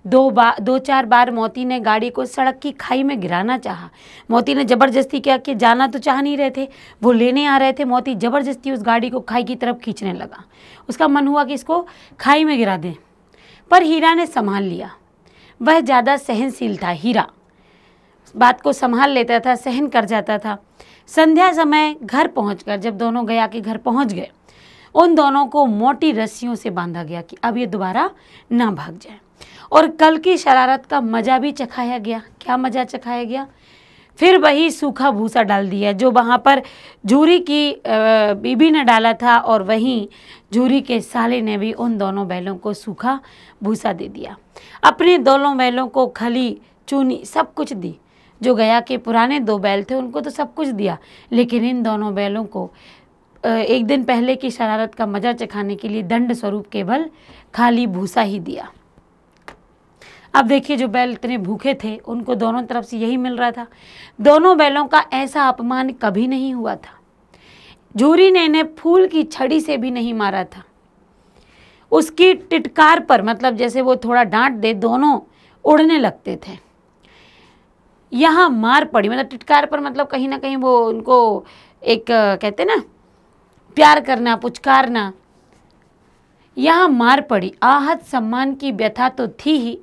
दो चार बार मोती ने गाड़ी को सड़क की खाई में गिराना चाहा। मोती ने जबरदस्ती किया कि जाना तो चाह नहीं रहे थे, वो लेने आ रहे थे। मोती जबरदस्ती उस गाड़ी को खाई की तरफ खींचने लगा। उसका मन हुआ कि इसको खाई में गिरा दें, पर हीरा ने संभाल लिया। वह ज़्यादा सहनशील था। हीरा बात को संभाल लेता था, सहन कर जाता था। संध्या समय घर पहुंचकर जब दोनों गया के घर पहुंच गए, उन दोनों को मोटी रस्सियों से बांधा गया कि अब ये दोबारा ना भाग जाए। और कल की शरारत का मजा भी चखाया गया। क्या मजा चखाया गया? फिर वही सूखा भूसा डाल दिया जो वहाँ पर झूरी की बीबी ने डाला था, और वहीं झूरी के साले ने भी उन दोनों बैलों को सूखा भूसा दे दिया। अपने दोनों बैलों को खली, चूनी, सब कुछ दी। जो गया के पुराने 2 बैल थे उनको तो सब कुछ दिया, लेकिन इन दोनों बैलों को एक दिन पहले की शरारत का मजा चखाने के लिए दंड स्वरूप केवल खाली भूसा ही दिया। अब देखिए, जो बैल इतने भूखे थे उनको दोनों तरफ से यही मिल रहा था। दोनों बैलों का ऐसा अपमान कभी नहीं हुआ था। झूरी ने इन्हें फूल की छड़ी से भी नहीं मारा था। उसकी टिटकार पर, मतलब जैसे वो थोड़ा डांट दे, दोनों उड़ने लगते थे। यहाँ मार पड़ी, मतलब टिटकार पर, मतलब कहीं ना कहीं वो उनको एक कहते ना प्यार करना, पुचकारना। यहाँ मार पड़ी। आहत सम्मान की व्यथा तो थी ही,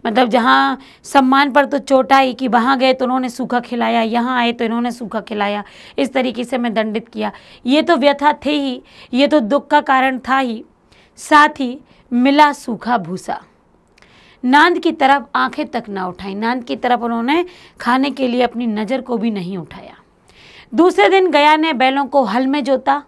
मतलब जहाँ सम्मान पर तो चोट आई कि वहाँ गए तो उन्होंने सूखा खिलाया, यहाँ आए तो इन्होंने सूखा खिलाया, इस तरीके से मैं दंडित किया। ये तो व्यथा थे ही, ये तो दुख का कारण था ही, साथ ही मिला सूखा भूसा। नांद की तरफ आंखें तक ना उठाई। नांद की तरफ उन्होंने खाने के लिए अपनी नज़र को भी नहीं उठाया। दूसरे दिन गया ने बैलों को हल में जोता,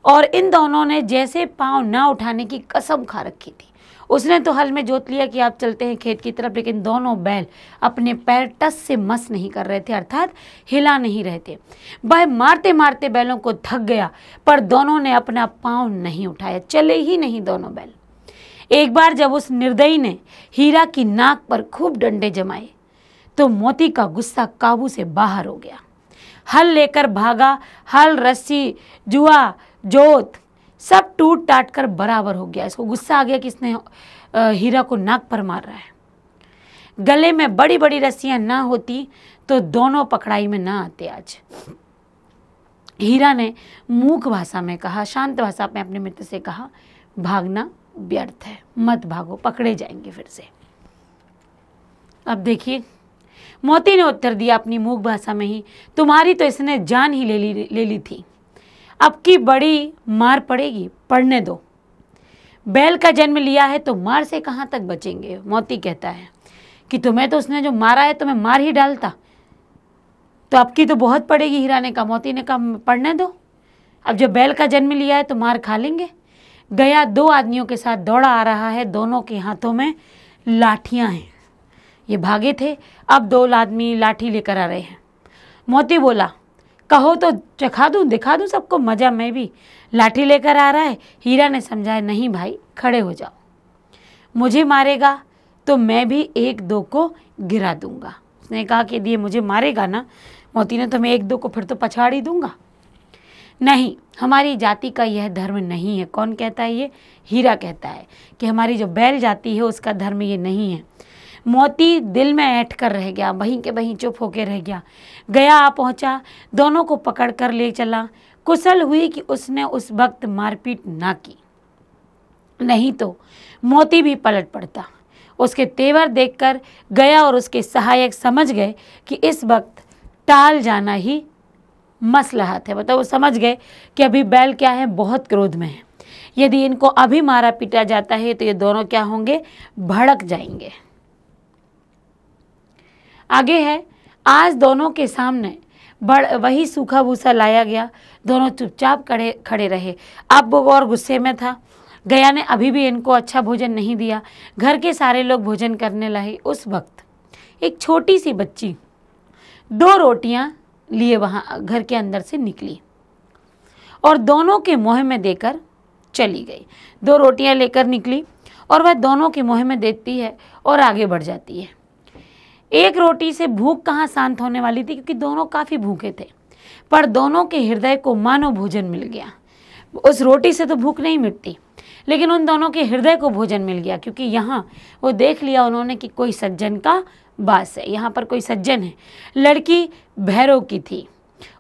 और इन दोनों ने जैसे पाँव ना उठाने की कसम खा रखी थी। उसने तो हल में जोत लिया कि आप चलते हैं खेत की तरफ, लेकिन दोनों बैल अपने पैर टस से मस नहीं कर रहे थे, अर्थात हिला नहीं रहे थे। वह मारते मारते बैलों को थक गया, पर दोनों ने अपना पाँव नहीं उठाया, चले ही नहीं दोनों बैल। एक बार जब उस निर्दयी ने हीरा की नाक पर खूब डंडे जमाए तो मोती का गुस्सा काबू से बाहर हो गया। हल लेकर भागा। हल, रस्सी, जुआ, जोत सब टूट टाट कर बराबर हो गया। इसको गुस्सा आ गया कि इसने हीरा को नाक पर मार रहा है। गले में बड़ी बड़ी रस्सियां ना होती तो दोनों पकड़ाई में ना आते आज। हीरा ने मूक भाषा में कहा, शांत भाषा में अपने मित्र से कहा, भागना व्यर्थ है, मत भागो, पकड़े जाएंगे फिर से। अब देखिए, मोती ने उत्तर दिया अपनी मूक भाषा में ही, तुम्हारी तो इसने जान ही ले ली थी, अब की बड़ी मार पड़ेगी, पड़ने दो। बैल का जन्म लिया है तो मार से कहाँ तक बचेंगे। मोती कहता है कि तुम्हें तो उसने जो मारा है तुम्हें मार ही डालता, तो अब की तो बहुत पड़ेगी। हीरा ने कहा, मोती ने कहा पढ़ने दो, अब जब बैल का जन्म लिया है तो मार खा लेंगे। गया 2 आदमियों के साथ दौड़ा आ रहा है, दोनों के हाथों में लाठियां हैं। ये भागे थे, अब 2 आदमी लाठी लेकर आ रहे हैं। मोती बोला, कहो तो चखा दूं, दिखा दूं सबको मजा, मैं भी लाठी लेकर आ रहा है। हीरा ने समझाया, नहीं भाई खड़े हो जाओ, मुझे मारेगा तो मैं भी 1-2 को गिरा दूंगा। उसने कहा कि यदि मुझे मारेगा ना मोती ने, तो मैं 1-2 को फिर तो पछाड़ ही दूंगा। नहीं, हमारी जाति का यह धर्म नहीं है। कौन कहता है ये? हीरा कहता है कि हमारी जो बैल जाति है उसका धर्म ये नहीं है। मोती दिल में ऐंठ कर रह गया, वहीं के वहीं चुप होकर रह गया। गया आ पहुंचा, दोनों को पकड़ कर ले चला। कुशल हुई कि उसने उस वक्त मारपीट ना की, नहीं तो मोती भी पलट पड़ता। उसके तेवर देखकर गया और उसके सहायक समझ गए कि इस वक्त टाल जाना ही मसलहत है। मतलब वो समझ गए कि अभी बैल क्या है, बहुत क्रोध में है, यदि इनको अभी मारा पीटा जाता है तो ये दोनों क्या होंगे, भड़क जाएंगे। आगे है, आज दोनों के सामने वही सूखा भूसा लाया गया। दोनों चुपचाप खड़े रहे। अब वो और गुस्से में था। गया ने अभी भी इनको अच्छा भोजन नहीं दिया। घर के सारे लोग भोजन करने लगे। उस वक्त एक छोटी सी बच्ची 2 रोटियां लिए वहाँ घर के अंदर से निकली और दोनों के मुँह में देकर चली गई। 2 रोटियां लेकर निकली और वह दोनों के मुँह में देती है और आगे बढ़ जाती है। एक रोटी से भूख कहाँ शांत होने वाली थी, क्योंकि दोनों काफ़ी भूखे थे, पर दोनों के हृदय को मानो भोजन मिल गया। उस रोटी से तो भूख नहीं मिटती, लेकिन उन दोनों के हृदय को भोजन मिल गया, क्योंकि यहाँ वो देख लिया उन्होंने कि कोई सज्जन का वास है, यहाँ पर कोई सज्जन है। लड़की भैरव की थी,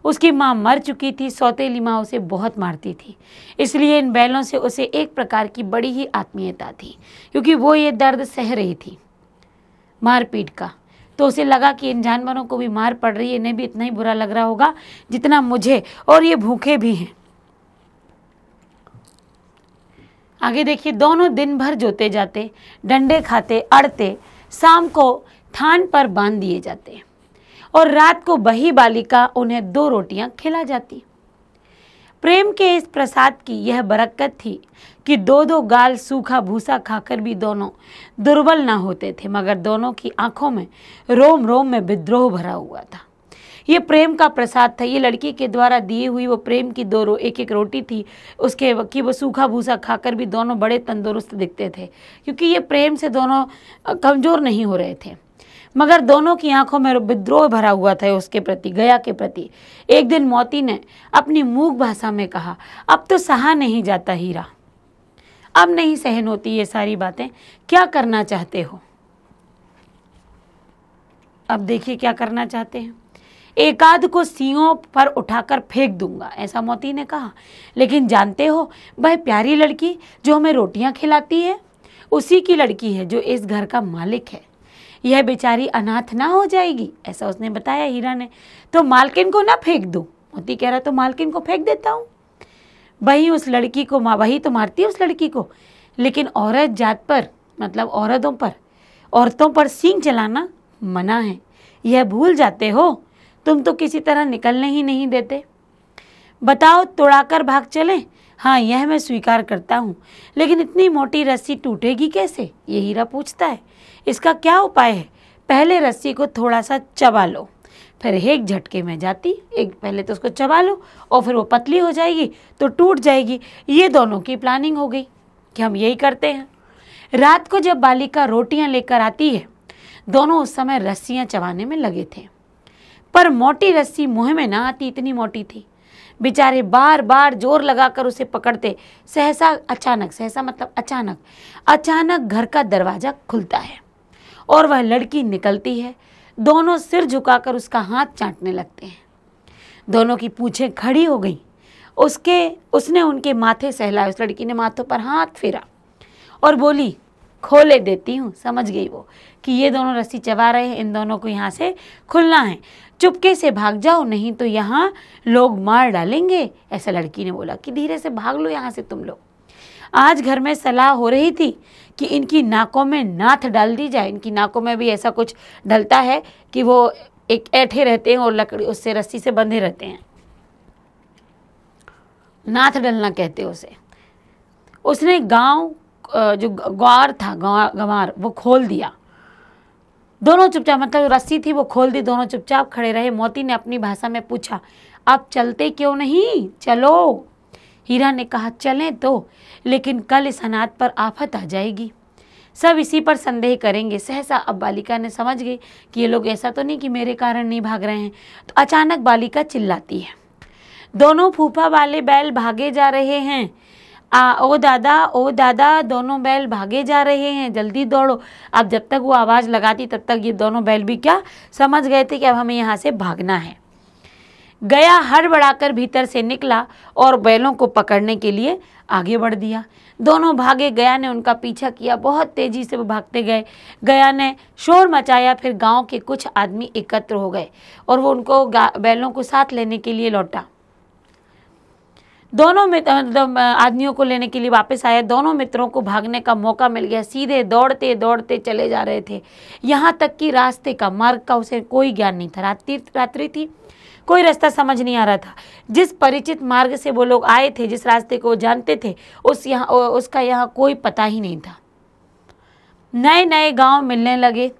उसकी माँ मर चुकी थी, सौतेली माँ उसे बहुत मारती थी, इसलिए इन बैलों से उसे एक प्रकार की बड़ी ही आत्मीयता थी, क्योंकि वो ये दर्द सह रही थी मारपीट का। तो उसे लगा कि इन जानवरों को भी मार पड़ रही है, इन्हें भी इतना ही बुरा लग रहा होगा जितना मुझे, और ये भूखे भी हैं। आगे देखिए, दोनों दिन भर जोते जाते, डंडे खाते, अड़ते, शाम को थान पर बांध दिए जाते और रात को वही बालिका उन्हें 2 रोटियां खिला जाती। प्रेम के इस प्रसाद की यह बरकत थी कि 2-2 गाल सूखा भूसा खाकर भी दोनों दुर्बल ना होते थे, मगर दोनों की आंखों में रोम रोम में विद्रोह भरा हुआ था। ये प्रेम का प्रसाद था। ये लड़की के द्वारा दी हुई वो प्रेम की 2 एक रोटी थी, उसके कि वो सूखा भूसा खाकर भी दोनों बड़े तंदुरुस्त दिखते थे, क्योंकि ये प्रेम से दोनों कमज़ोर नहीं हो रहे थे, मगर दोनों की आंखों में विद्रोह भरा हुआ था उसके प्रति, गया के प्रति। एक दिन मोती ने अपनी मूक भाषा में कहा, अब तो सहा नहीं जाता हीरा, अब नहीं सहन होती ये सारी बातें, क्या करना चाहते हो? अब देखिए क्या करना चाहते हैं। एकाध को सींगों पर उठाकर फेंक दूंगा, ऐसा मोती ने कहा, लेकिन जानते हो वह प्यारी लड़की जो हमें रोटियां खिलाती है उसी की लड़की है जो इस घर का मालिक है, यह बेचारी अनाथ ना हो जाएगी, ऐसा उसने बताया हीरा ने। तो मालकिन को ना फेंक दूं? मोती कह रहा तो मालकिन को फेंक देता हूँ, वही उस लड़की को वही तो मारती है उस लड़की को, लेकिन औरत जात पर, मतलब औरतों पर सींग चलाना मना है, यह भूल जाते हो? तुम तो किसी तरह निकलने ही नहीं देते। बताओ, तोड़ाकर भाग चलें? हाँ, यह मैं स्वीकार करता हूँ, लेकिन इतनी मोटी रस्सी टूटेगी कैसे? ये हीरा पूछता है। इसका क्या उपाय है? पहले रस्सी को थोड़ा सा चबा लो, फिर एक झटके में जाती, पहले तो उसको चबा लो और फिर वो पतली हो जाएगी तो टूट जाएगी। ये दोनों की प्लानिंग हो गई कि हम यही करते हैं। रात को जब बालिका रोटियां लेकर आती है, दोनों उस समय रस्सियां चबाने में लगे थे, पर मोटी रस्सी मुँह में ना आती, इतनी मोटी थी। बेचारे बार बार जोर लगाकर उसे पकड़ते। सहसा मतलब अचानक घर का दरवाज़ा खुलता है और वह लड़की निकलती है। दोनों सिर झुकाकर उसका हाथ चाटने लगते हैं। दोनों की पूंछें खड़ी हो गई। उसने उनके माथे सहलाए, उस लड़की ने माथों पर हाथ फेरा और बोली, खोले देती हूँ। समझ गई वो कि ये दोनों रस्सी चबा रहे हैं, इन दोनों को यहाँ से खुलना है। चुपके से भाग जाओ, नहीं तो यहाँ लोग मार डालेंगे। ऐसा लड़की ने बोला कि धीरे से भाग लो यहाँ से तुम लोग। आज घर में सलाह हो रही थी कि इनकी नाकों में नाथ डाल दी जाए। इनकी नाकों में भी ऐसा कुछ डलता है कि वो एक ऐठे रहते हैं और लकड़ी उससे रस्सी से बंधे रहते हैं, नाथ डलना कहते हैं उसे। उसने गांव जो ग्वार था, गंवार, वो खोल दिया। दोनों चुपचाप, मतलब रस्सी थी वो खोल दी, दोनों चुपचाप खड़े रहे। मोती ने अपनी भाषा में पूछा, आप चलते क्यों नहीं, चलो। हीरा ने कहा, चलें तो, लेकिन कल इस अनाथ पर आफत आ जाएगी, सब इसी पर संदेह करेंगे। सहसा अब बालिका ने समझ गई कि ये लोग ऐसा तो नहीं कि मेरे कारण नहीं भाग रहे हैं। तो अचानक बालिका चिल्लाती है, दोनों फूफा वाले बैल भागे जा रहे हैं। ओ दादा, दोनों बैल भागे जा रहे हैं, जल्दी दौड़ो। अब जब तक वो आवाज़ लगाती तब तक ये दोनों बैल भी क्या समझ गए थे कि अब हमें यहाँ से भागना है। गया हड़बड़ाकर भीतर से निकला और बैलों को पकड़ने के लिए आगे बढ़ दिया। दोनों भागे, गया ने उनका पीछा किया, बहुत तेजी से वो भागते गए। गया ने शोर मचाया, फिर गांव के कुछ आदमी एकत्र हो गए और वो उनको बैलों को साथ लेने के लिए लौटा। दोनों आदमियों को लेने के लिए वापस आया। दोनों मित्रों को भागने का मौका मिल गया। सीधे दौड़ते दौड़ते चले जा रहे थे, यहाँ तक कि रास्ते का, मार्ग का उसे कोई ज्ञान नहीं था। रात्रि थी, कोई रास्ता समझ नहीं आ रहा था। जिस परिचित मार्ग से वो लोग आए थे, जिस रास्ते को वो जानते थे, उसका यहाँ कोई पता ही नहीं था। नए नए गांव मिलने लगे।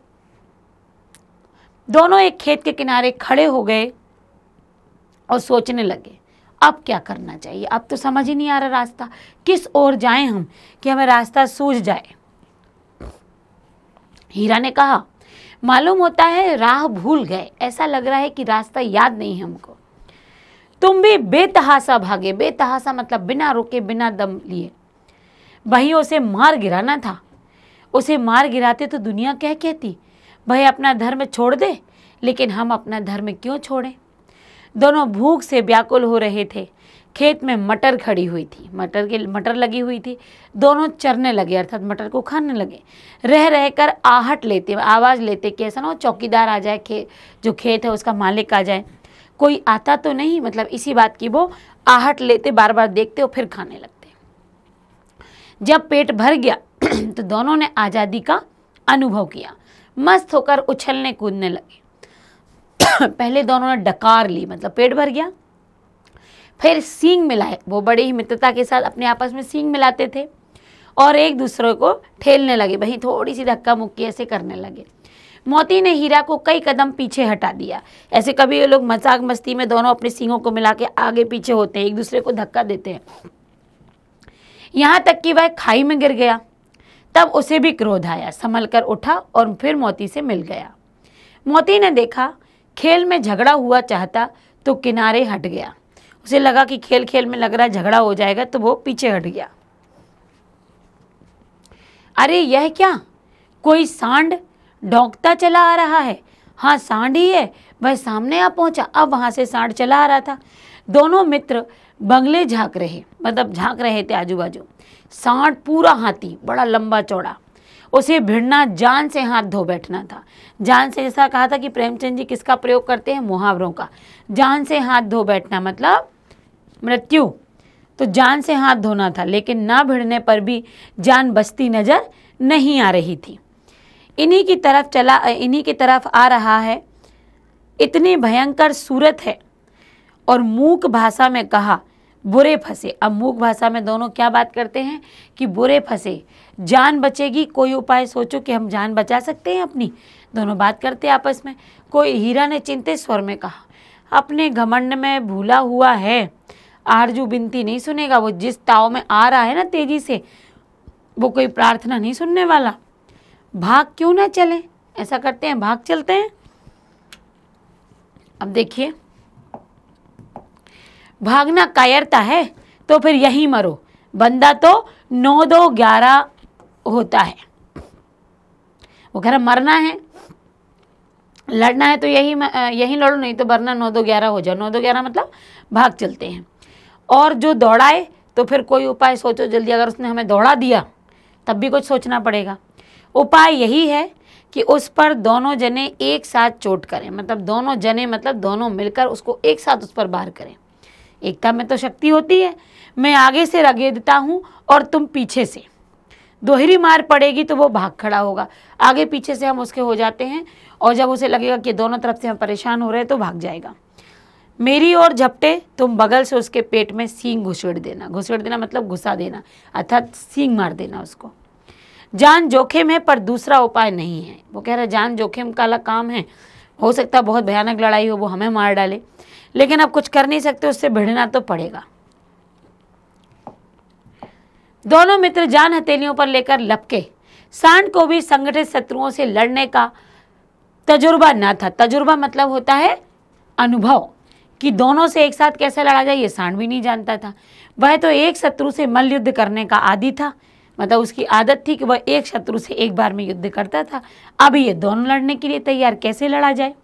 दोनों एक खेत के किनारे खड़े हो गए और सोचने लगे, अब क्या करना चाहिए। अब तो समझ ही नहीं आ रहा रास्ता, किस ओर जाएं हम कि हमें रास्ता सूझ जाए। हीरा ने कहा, मालूम होता है राह भूल गए, ऐसा लग रहा है कि रास्ता याद नहीं है हमको। तुम भी बेतहासा भागे। बेतहासा मतलब बिना रुके, बिना दम लिए। भाई उसे मार गिराना था। उसे मार गिराते तो दुनिया क्या कहती, भाई अपना धर्म छोड़ दे। लेकिन हम अपना धर्म क्यों छोड़ें। दोनों भूख से व्याकुल हो रहे थे। खेत में मटर खड़ी हुई थी, मटर लगी हुई थी। दोनों चरने लगे, अर्थात मटर को खाने लगे। रह रहकर आहट लेते, आवाज़ लेते कि ऐसा ना हो चौकीदार आ जाए, जो खेत है उसका मालिक आ जाए। कोई आता तो नहीं, मतलब इसी बात की वो आहट लेते, बार बार देखते और फिर खाने लगते। जब पेट भर गया तो दोनों ने आज़ादी का अनुभव किया। मस्त होकर उछलने कूदने लगे। पहले दोनों ने डकार ली, मतलब पेट भर गया। फिर सींग मिलाए। वो बड़े ही मित्रता के साथ अपने आपस में सींग मिलाते थे और एक दूसरे को ठेलने लगे। वहीं थोड़ी सी धक्का मुक्की ऐसे करने लगे। मोती ने हीरा को कई कदम पीछे हटा दिया। ऐसे कभी ये लोग मजाक मस्ती में दोनों अपने सींगों को मिला के आगे पीछे होते हैं, एक दूसरे को धक्का देते हैं, यहाँ तक कि वह खाई में गिर गया। तब उसे भी क्रोध आया, संभल कर उठा और फिर मोती से मिल गया। मोती ने देखा खेल में झगड़ा हुआ चाहता तो किनारे हट गया। उसे लगा कि खेल खेल में लग रहा झगड़ा हो जाएगा, तो वो पीछे हट गया। अरे यह क्या, कोई सांड डौंकता चला आ रहा है। हाँ सांड ही है। वह सामने आ पहुंचा। अब वहां से सांड चला आ रहा था। दोनों मित्र बंगले झांक रहे थे आजू बाजू। सांड पूरा हाथी, बड़ा लंबा चौड़ा। उसे भिड़ना, जान से हाथ धो बैठना था। जान से, जैसा कहा था कि प्रेमचंद जी किसका प्रयोग करते हैं, मुहावरों का। जान से हाथ धो बैठना मतलब मृत्यु, तो जान से हाथ धोना था। लेकिन ना भिड़ने पर भी जान बचती नजर नहीं आ रही थी। इन्हीं की तरफ आ रहा है। इतनी भयंकर सूरत है। और मूक भाषा में कहा, बुरे फंसे। अब मूक भाषा में दोनों क्या बात करते हैं कि बुरे फंसे, जान बचेगी, कोई उपाय सोचो कि हम जान बचा सकते हैं अपनी। दोनों बात करते आपस में। कोई, हीरा ने चिंतित स्वर में कहा, अपने घमंड में भूला हुआ है। आरजू बिनती नहीं सुनेगा। वो जिस ताव में आ रहा है ना तेजी से, वो कोई प्रार्थना नहीं सुनने वाला। भाग क्यों ना चले, ऐसा करते हैं, भाग चलते हैं। अब देखिए, भागना कायरता है तो फिर यहीं मरो। बंदा तो 9-2-11 होता है। वो कह रहा मरना है, लड़ना है तो यही लड़ो, नहीं तो वरना 9-2-11 हो जाओ। 9-2-11 मतलब भाग चलते हैं। और जो दौड़ाए तो फिर कोई उपाय सोचो जल्दी। अगर उसने हमें दौड़ा दिया तब भी कुछ सोचना पड़ेगा। उपाय यही है कि उस पर दोनों जने एक साथ चोट करें, मतलब दोनों जने मतलब दोनों मिलकर उसको एक साथ उस पर वार करें। एकता में तो शक्ति होती है। मैं आगे से रगेदता हूँ और तुम पीछे से। दोहरी मार पड़ेगी तो वो भाग खड़ा होगा। आगे पीछे से हम उसके हो जाते हैं और जब उसे लगेगा कि दोनों तरफ से हम परेशान हो रहे हैं तो भाग जाएगा। मेरी ओर झपटे, तुम बगल से उसके पेट में सींग घुसेड़ देना। घुसेड़ देना मतलब घुसा देना, अर्थात सींग मार देना उसको। जान जोखिम है पर दूसरा उपाय नहीं है। वो कह रहा है जान जोखिम का काम है, हो सकता है बहुत भयानक लड़ाई हो, वो हमें मार डाले, लेकिन अब कुछ कर नहीं सकते, उससे भिड़ना तो पड़ेगा। दोनों मित्र जान हथेलियों पर लेकर लपके। सांड को भी संगठित शत्रुओं से लड़ने का तजुर्बा न था। तजुर्बा मतलब होता है अनुभव, कि दोनों से एक साथ कैसे लड़ा जाए ये सांड भी नहीं जानता था। वह तो एक शत्रु से मल्ल युद्ध करने का आदी था, मतलब उसकी आदत थी कि वह एक शत्रु से एक बार में युद्ध करता था। अब ये दोनों लड़ने के लिए तैयार, कैसे लड़ा जाए।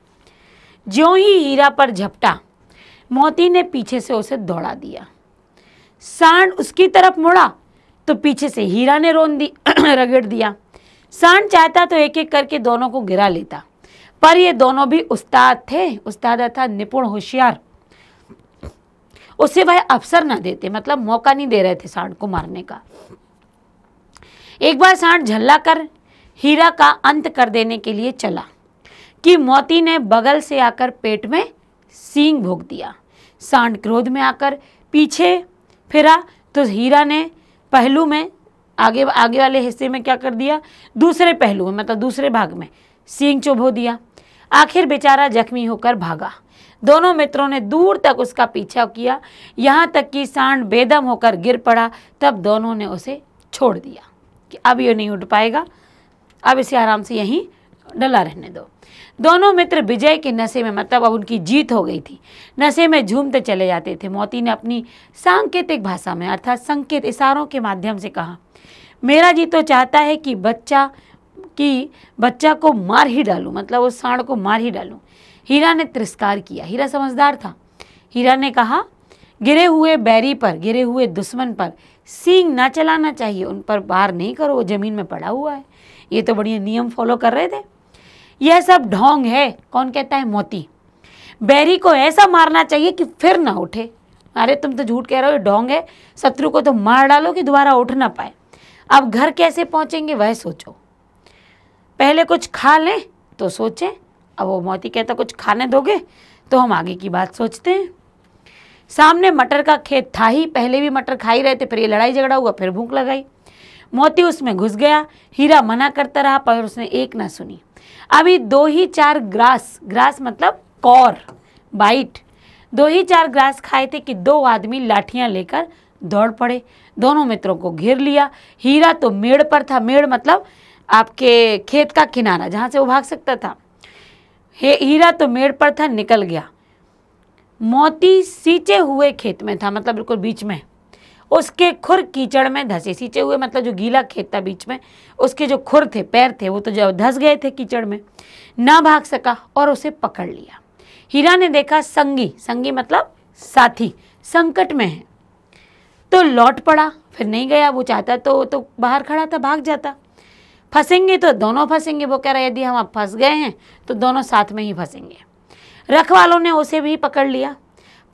ज्यों ही हीरा पर झपटा, मोती ने पीछे से उसे दौड़ा दिया। सांड उसकी तरफ मुड़ा तो पीछे से हीरा ने रगड़ दिया। सांड चाहता तो एक एक करके दोनों को गिरा लेता, पर ये दोनों भी उस्ताद थे। उस्ताद अर्थात निपुण, होशियार। उसे वह अवसर न देते, मतलब मौका नहीं दे रहे थे सांड को मारने का। एक बार सांड झल्ला कर हीरा का अंत कर देने के लिए चला कि मोती ने बगल से आकर पेट में सींग भोंक दिया। सांड क्रोध में आकर पीछे फिरा तो हीरा ने पहलू में आगे वाले हिस्से में क्या कर दिया, दूसरे पहलू में मतलब दूसरे भाग में सींग चुभो दिया। आखिर बेचारा जख्मी होकर भागा। दोनों मित्रों ने दूर तक उसका पीछा किया, यहाँ तक कि सांड बेदम होकर गिर पड़ा। तब दोनों ने उसे छोड़ दिया कि अब ये नहीं उठ पाएगा, अब इसे आराम से यहीं डला रहने दो। दोनों मित्र विजय के नशे में, मतलब अब उनकी जीत हो गई थी, नशे में झूमते चले जाते थे। मोती ने अपनी सांकेतिक भाषा में अर्थात संकेत इशारों के माध्यम से कहा, मेरा जी तो चाहता है कि बच्चा को मार ही डालूं, मतलब उस सांड को मार ही डालूं। हीरा ने तिरस्कार किया। हीरा समझदार था। हीरा ने कहा, गिरे हुए बैरी पर, गिरे हुए दुश्मन पर सींग ना चलाना चाहिए, उन पर वार नहीं करो, वो जमीन में पड़ा हुआ है। ये तो बढ़िया नियम फॉलो कर रहे थे। यह सब ढोंग है। कौन कहता है? मोती। बैरी को ऐसा मारना चाहिए कि फिर ना उठे। अरे तुम तो झूठ कह रहे हो, ढोंग है। शत्रु को तो मार डालो कि दोबारा उठ ना पाए। अब घर कैसे पहुंचेंगे वह सोचो, पहले कुछ खा लें तो सोचें। अब वो मोती कहता, कुछ खाने दोगे तो हम आगे की बात सोचते हैं। सामने मटर का खेत था ही, पहले भी मटर खा ही रहे थे, फिर ये लड़ाई झगड़ा हुआ, फिर भूख लगाई। मोती उसमें घुस गया। हीरा मना करता रहा पर उसने एक ना सुनी। अभी 2 ही 4 ग्रास मतलब कौर, बाइट, 2 ही 4 ग्रास खाए थे कि 2 आदमी लाठियां लेकर दौड़ पड़े। दोनों मित्रों को घेर लिया। हीरा तो मेड़ पर था। मेड़ मतलब आपके खेत का किनारा जहां से वो भाग सकता था। हीरा तो मेड़ पर था, निकल गया। मोती सींचे हुए खेत में था, मतलब बिल्कुल बीच में। उसके खुर कीचड़ में धंसे। सींचे हुए मतलब जो गीला खेत था बीच में, उसके जो खुर थे, पैर थे, वो तो जो धंस गए थे कीचड़ में। ना भाग सका और उसे पकड़ लिया। हीरा ने देखा संगी मतलब साथी संकट में है, तो लौट पड़ा। फिर नहीं गया। वो चाहता तो बाहर खड़ा था, भाग जाता। फंसेंगे तो दोनों फंसेंगे। वो कह रहा है यदि हम अब फंस गए हैं तो दोनों साथ में ही फंसेंगे। रखवालों ने उसे भी पकड़ लिया।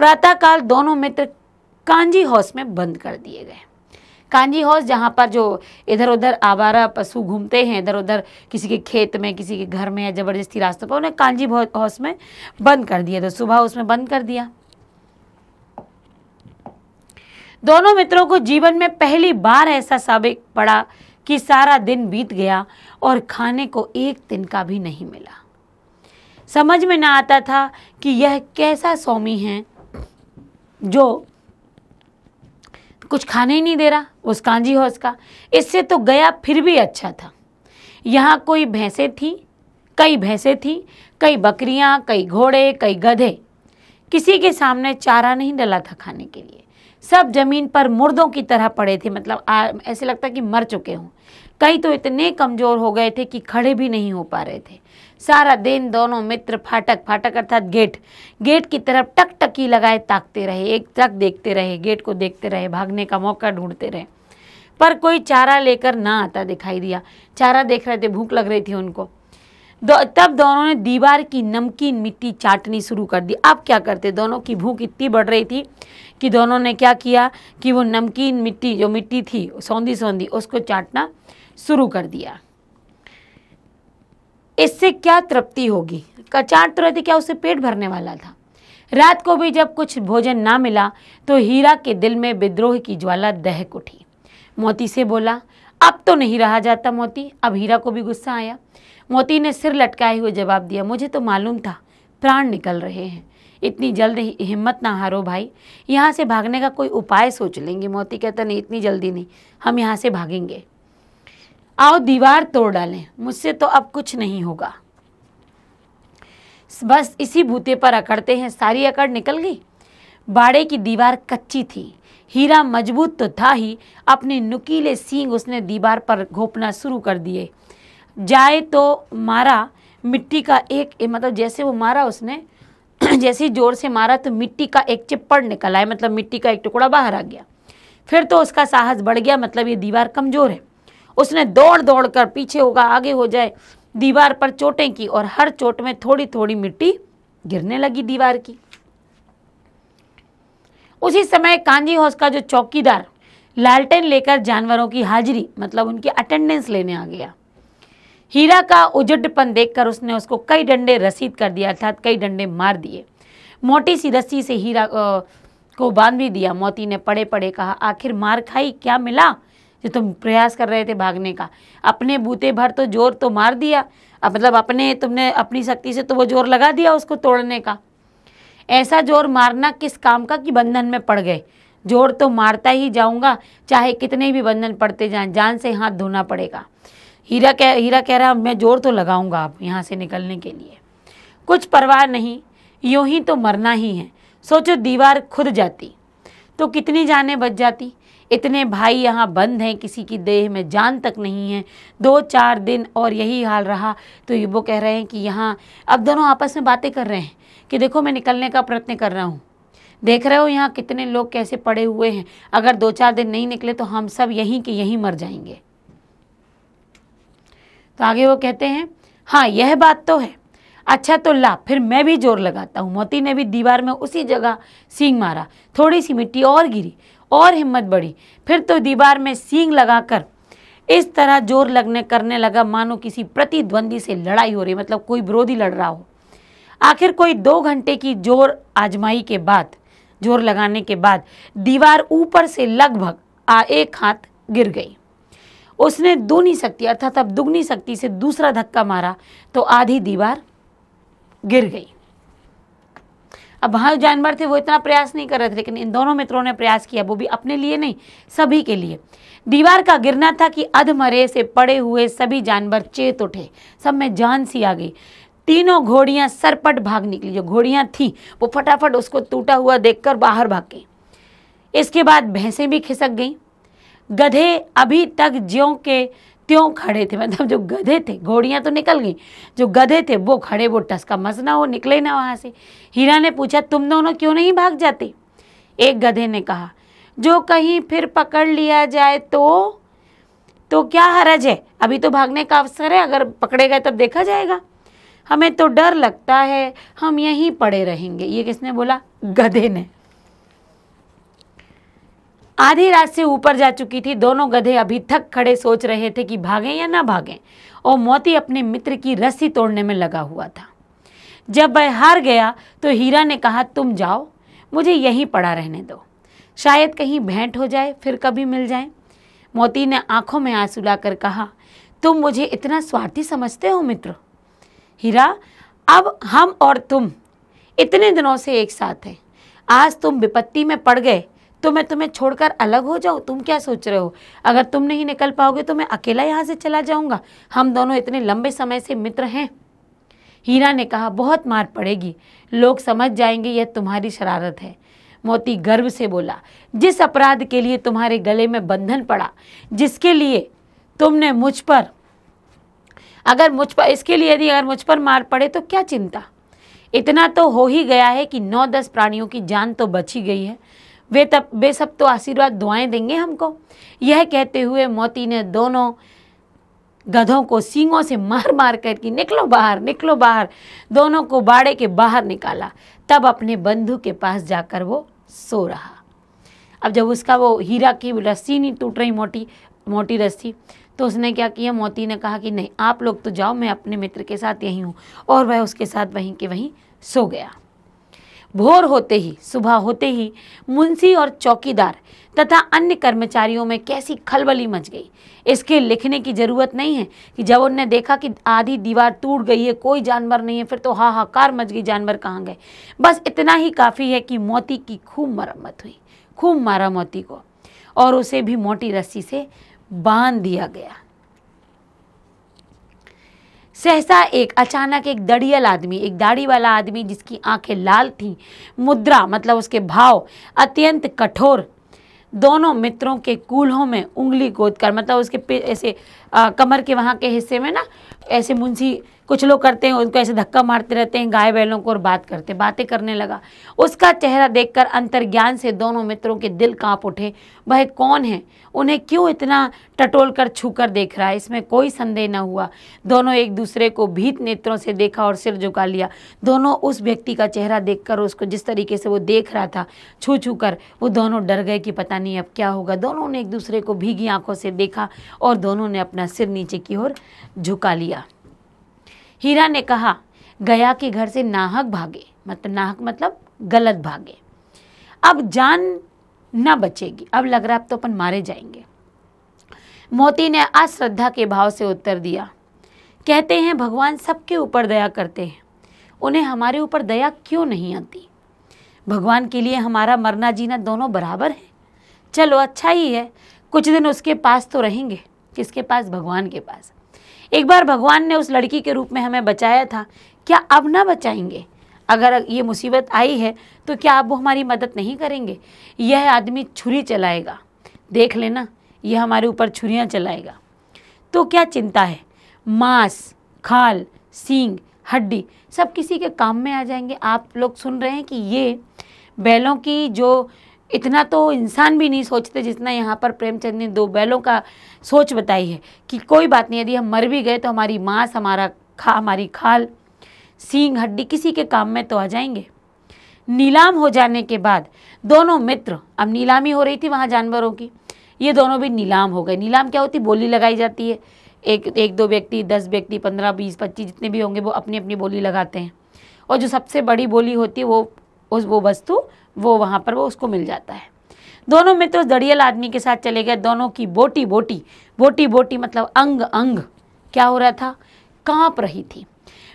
प्रातःकाल दोनों मित्र कांजी हाउस में बंद कर दिए गए। कांजी हाउस जहाँ पर जो इधर उधर आवारा पशु घूमते हैं, इधर उधर किसी के खेत में, किसी के घर में या जबरदस्ती रास्तों पर, उन्हें कांजी हाउस में बंद कर दिया। तो सुबह उसमें बंद कर दिया। दोनों मित्रों को जीवन में पहली बार ऐसा साबित पड़ा कि सारा दिन बीत गया और खाने को एक दिन का भी नहीं मिला। समझ में ना आता था कि यह कैसा स्वामी है जो कुछ खाने ही नहीं दे रहा, उस कांजी हाउस का। इससे तो गया फिर भी अच्छा था। यहाँ कई भैंसें थी, कई बकरियां, कई घोड़े, कई गधे। किसी के सामने चारा नहीं डला था खाने के लिए। सब जमीन पर मुर्दों की तरह पड़े थे, मतलब ऐसे लगता कि मर चुके हों। कई तो इतने कमजोर हो गए थे कि खड़े भी नहीं हो पा रहे थे। सारा दिन दोनों मित्र फाटक अर्थात गेट की तरफ टकटकी लगाए ताकते रहे, एक टक देखते रहे, गेट को देखते रहे, भागने का मौका ढूंढते रहे, पर कोई चारा लेकर ना आता दिखाई दिया। चारा देख रहे थे, भूख लग रही थी उनको। तब दोनों ने दीवार की नमकीन मिट्टी चाटनी शुरू कर दी। अब क्या करते, दोनों की भूख इतनी बढ़ रही थी कि दोनों ने क्या किया कि वो नमकीन मिट्टी, जो मिट्टी थी सौंधी सौंधी, उसको चाटना शुरू कर दिया। इससे क्या तृप्ति होगी, चाट तो रहे थे, क्या उससे पेट भरने वाला था। रात को भी जब कुछ भोजन ना मिला तो हीरा के दिल में विद्रोह की ज्वाला दहक उठी। मोती से बोला, अब तो नहीं रहा जाता मोती। अब हीरा को भी गुस्सा आया। मोती ने सिर लटकाए हुए जवाब दिया, मुझे तो मालूम था प्राण निकल रहे हैं। इतनी जल्द हिम्मत ना हारो भाई, यहाँ से भागने का कोई उपाय सोच लेंगे। मोती कहता, नहीं इतनी जल्दी नहीं, हम यहाँ से भागेंगे। आओ दीवार तोड़ डालें, मुझसे तो अब कुछ नहीं होगा। बस इसी बूते पर अकड़ते हैं। सारी अकड़ निकल गई। बाड़े की दीवार कच्ची थी। हीरा मजबूत तो था ही, अपने नुकीले सींग उसने दीवार पर घोंपना शुरू कर दिए। जाए तो मारा, मिट्टी का एक, मतलब जैसे वो मारा उसने, जैसे जोर से मारा तो मिट्टी का एक चिप्पड़ निकल आया, मतलब मिट्टी का एक टुकड़ा बाहर आ गया। फिर तो उसका साहस बढ़ गया, मतलब ये दीवार कमज़ोर है। उसने दौड़ दौड़ कर, पीछे होगा आगे हो जाए, दीवार पर चोटें की और हर चोट में थोड़ी थोड़ी मिट्टी गिरने लगी दीवार की। उसी समय कांजी हाउस का जो चौकीदार लालटेन लेकर जानवरों की हाजिरी, मतलब उनकी अटेंडेंस लेने आ गया। हीरा का उजड़पन देखकर उसने उसको कई डंडे रसीद कर दिया, अर्थात कई डंडे मार दिए। मोटी सी रस्सी से हीरा को बांध भी दिया। मोती ने पड़े पड़े कहा, आखिर मार खाई, क्या मिला जो तुम प्रयास कर रहे थे भागने का? अपने बूते भर तो जोर तो मार दिया, अब मतलब तुमने अपनी शक्ति से तो वो जोर लगा दिया उसको तोड़ने का। ऐसा जोर मारना किस काम का कि बंधन में पड़ गए। जोर तो मारता ही जाऊंगा, चाहे कितने भी बंधन पड़ते जाएं, जान से हाथ धोना पड़ेगा। हीरा कह रहा, मैं जोर तो लगाऊंगा अब यहाँ से निकलने के लिए। कुछ परवाह नहीं, यूं ही तो मरना ही है। सोचो दीवार खुद जाती तो कितनी जानें बच जाती। इतने भाई यहाँ बंद हैं, किसी की देह में जान तक नहीं है। 2-4 दिन और यही हाल रहा तो ये वो कह रहे हैं कि यहाँ, अब दोनों आपस में बातें कर रहे हैं कि देखो मैं निकलने का प्रयत्न कर रहा हूँ, देख रहे हो यहाँ कितने लोग कैसे पड़े हुए हैं, अगर 2-4 दिन नहीं निकले तो हम सब यहीं के यहीं मर जाएंगे। तो आगे वो कहते हैं, हाँ यह बात तो है। अच्छा तो ला, फिर मैं भी जोर लगाता हूँ। मोती ने भी दीवार में उसी जगह सींग मारा, थोड़ी सी मिट्टी और गिरी और हिम्मत बढ़ी। फिर तो दीवार में सींग लगाकर इस तरह जोर करने लगा मानो किसी प्रतिद्वंदी से लड़ाई हो रही, मतलब कोई विरोधी लड़ रहा हो। आखिर कोई 2 घंटे की जोर आजमाई के बाद, जोर लगाने के बाद दीवार ऊपर से लगभग 1 हाथ गिर गई। उसने दूनी शक्ति, अर्थात अब दुगनी शक्ति से दूसरा धक्का मारा तो आधी दीवार गिर गई। अब वहाँ जानवर थे वो इतना प्रयास नहीं कर रहे थे, लेकिन इन दोनों मित्रों ने प्रयास किया, वो भी अपने लिए नहीं, सभी के लिए। दीवार का गिरना था कि अधमरे से पड़े हुए सभी जानवर चेत उठे, सब में जान सी आ गई। तीनों घोड़ियां सरपट भाग निकली। जो घोड़ियां थी वो फटाफट उसको टूटा हुआ देखकर बाहर भाग गई। इसके बाद भैंसें भी खिसक गईं। गधे अभी तक ज्यों के त्यों खड़े थे, मतलब जो गधे थे, घोड़ियां तो निकल गई, जो गधे थे वो खड़े, वो टसका मसना हो, निकले ना वहाँ से। हीरा ने पूछा, तुम दोनों क्यों नहीं भाग जाते? एक गधे ने कहा, जो कहीं फिर पकड़ लिया जाए तो क्या हरज है, अभी तो भागने का अवसर है, अगर पकड़े गए तब देखा जाएगा। हमें तो डर लगता है, हम यहीं पड़े रहेंगे। ये किसने बोला? गधे ने। आधी रात से ऊपर जा चुकी थी। दोनों गधे अभी तक खड़े सोच रहे थे कि भागें या ना भागें, और मोती अपने मित्र की रस्सी तोड़ने में लगा हुआ था। जब वह हार गया तो हीरा ने कहा, तुम जाओ, मुझे यहीं पड़ा रहने दो, शायद कहीं भेंट हो जाए, फिर कभी मिल जाए। मोती ने आंखों में आंसू लाकर कहा, तुम मुझे इतना स्वार्थी समझते हो मित्र? हीरा, अब हम और तुम इतने दिनों से एक साथ हैं, आज तुम विपत्ति में पड़ गए तो मैं तुम्हें छोड़कर अलग हो जाऊं? तुम क्या सोच रहे हो? अगर तुम नहीं निकल पाओगे तो मैं अकेला यहाँ से चला जाऊंगा? हम दोनों इतने लंबे समय से मित्र हैं। हीरा ने कहा, बहुत मार पड़ेगी, लोग समझ जाएंगे यह तुम्हारी शरारत है। मोती गर्व से बोला, जिस अपराध के लिए तुम्हारे गले में बंधन पड़ा, जिसके लिए तुमने मुझ पर, इसके लिए यदि अगर मुझ पर मार पड़े तो क्या चिंता? इतना तो हो ही गया है कि 9-10 प्राणियों की जान तो बच ही गई है। वे सब तो आशीर्वाद दुआएं देंगे हमको। यह कहते हुए मोती ने दोनों गधों को सींगों से मार मार कर कि निकलो बाहर, निकलो बाहर, दोनों को बाड़े के बाहर निकाला। तब अपने बंधु के पास जाकर वो सो रहा। अब जब उसका वो हीरा की रस्सी नहीं टूट रही, मोटी मोटी रस्सी, तो उसने क्या किया, मोती ने कहा कि नहीं, आप लोग तो जाओ, मैं अपने मित्र के साथ यहीं हूँ। और वह उसके साथ वहीं के वहीं सो गया। भोर होते ही, सुबह होते ही मुंशी और चौकीदार तथा अन्य कर्मचारियों में कैसी खलबली मच गई। इसके लिखने की ज़रूरत नहीं है कि जब उन्होंने देखा कि आधी दीवार टूट गई है, कोई जानवर नहीं है, फिर तो हाहाकार मच गई, जानवर कहाँ गए। बस इतना ही काफ़ी है कि मोती की खूब मरम्मत हुई, खूब मारा मोती को, और उसे भी मोटी रस्सी से बांध दिया गया। सहसा अचानक एक दड़ियल आदमी, एक दाढ़ी वाला आदमी जिसकी आंखें लाल थीं, मुद्रा मतलब उसके भाव अत्यंत कठोर, दोनों मित्रों के कूल्हों में उंगली गोद कर, मतलब उसके ऐसे कमर के वहाँ के हिस्से में ना ऐसे मुंशी कुछ लोग करते हैं, उनको ऐसे धक्का मारते रहते हैं गाय बैलों को और बातें करने लगा। उसका चेहरा देखकर अंतर्ज्ञान से दोनों मित्रों के दिल कांप उठे। वह कौन है, उन्हें क्यों इतना टटोल कर छू कर देख रहा है, इसमें कोई संदेह न हुआ। दोनों एक दूसरे को भीत नेत्रों से देखा और सिर झुका लिया। दोनों उस व्यक्ति का चेहरा देखकर, उसको जिस तरीके से वो देख रहा था छू छू कर, वो दोनों डर गए कि पता नहीं अब क्या होगा। दोनों ने एक दूसरे को भीगी आंखों से देखा और दोनों ने अपना सिर नीचे की ओर झुका लिया। हीरा ने कहा, गया के घर से नाहक भागे, मतलब गलत भागे, अब जान न बचेगी, अब लग रहा अब तो अपन मारे जाएंगे। मोती ने अश्रद्धा के भाव से उत्तर दिया, कहते हैं भगवान सबके ऊपर दया करते हैं, उन्हें हमारे ऊपर दया क्यों नहीं आती। भगवान के लिए हमारा मरना जीना दोनों बराबर है। चलो अच्छा ही है, कुछ दिन उसके पास तो रहेंगे। किसके पास? भगवान के पास। एक बार भगवान ने उस लड़की के रूप में हमें बचाया था, क्या अब ना बचाएंगे? अगर ये मुसीबत आई है तो क्या अब वो हमारी मदद नहीं करेंगे? यह आदमी छुरी चलाएगा, देख लेना, यह हमारे ऊपर छुरियां चलाएगा, तो क्या चिंता है? मांस, खाल, सींग, हड्डी सब किसी के काम में आ जाएंगे। आप लोग सुन रहे हैं कि ये बैलों की जो, इतना तो इंसान भी नहीं सोचते जितना यहाँ पर प्रेमचंद ने दो बैलों का सोच बताई है कि कोई बात नहीं, यदि हम मर भी गए तो हमारी मांस, हमारी खाल, सींग, हड्डी किसी के काम में तो आ जाएंगे। नीलाम हो जाने के बाद दोनों मित्र, अब नीलामी हो रही थी वहाँ जानवरों की, ये दोनों भी नीलाम हो गए। नीलाम क्या होती? बोली लगाई जाती है। एक दो व्यक्ति, 10 व्यक्ति, 15, 20, 25 जितने भी होंगे वो अपनी अपनी बोली लगाते हैं, और जो सबसे बड़ी बोली होती है वो वस्तु वो वहाँ पर वो उसको मिल जाता है। दोनों मित्र उस दड़ियल आदमी के साथ चले गए। दोनों की बोटी बोटी मतलब अंग अंग क्या हो रहा था? कांप रही थी।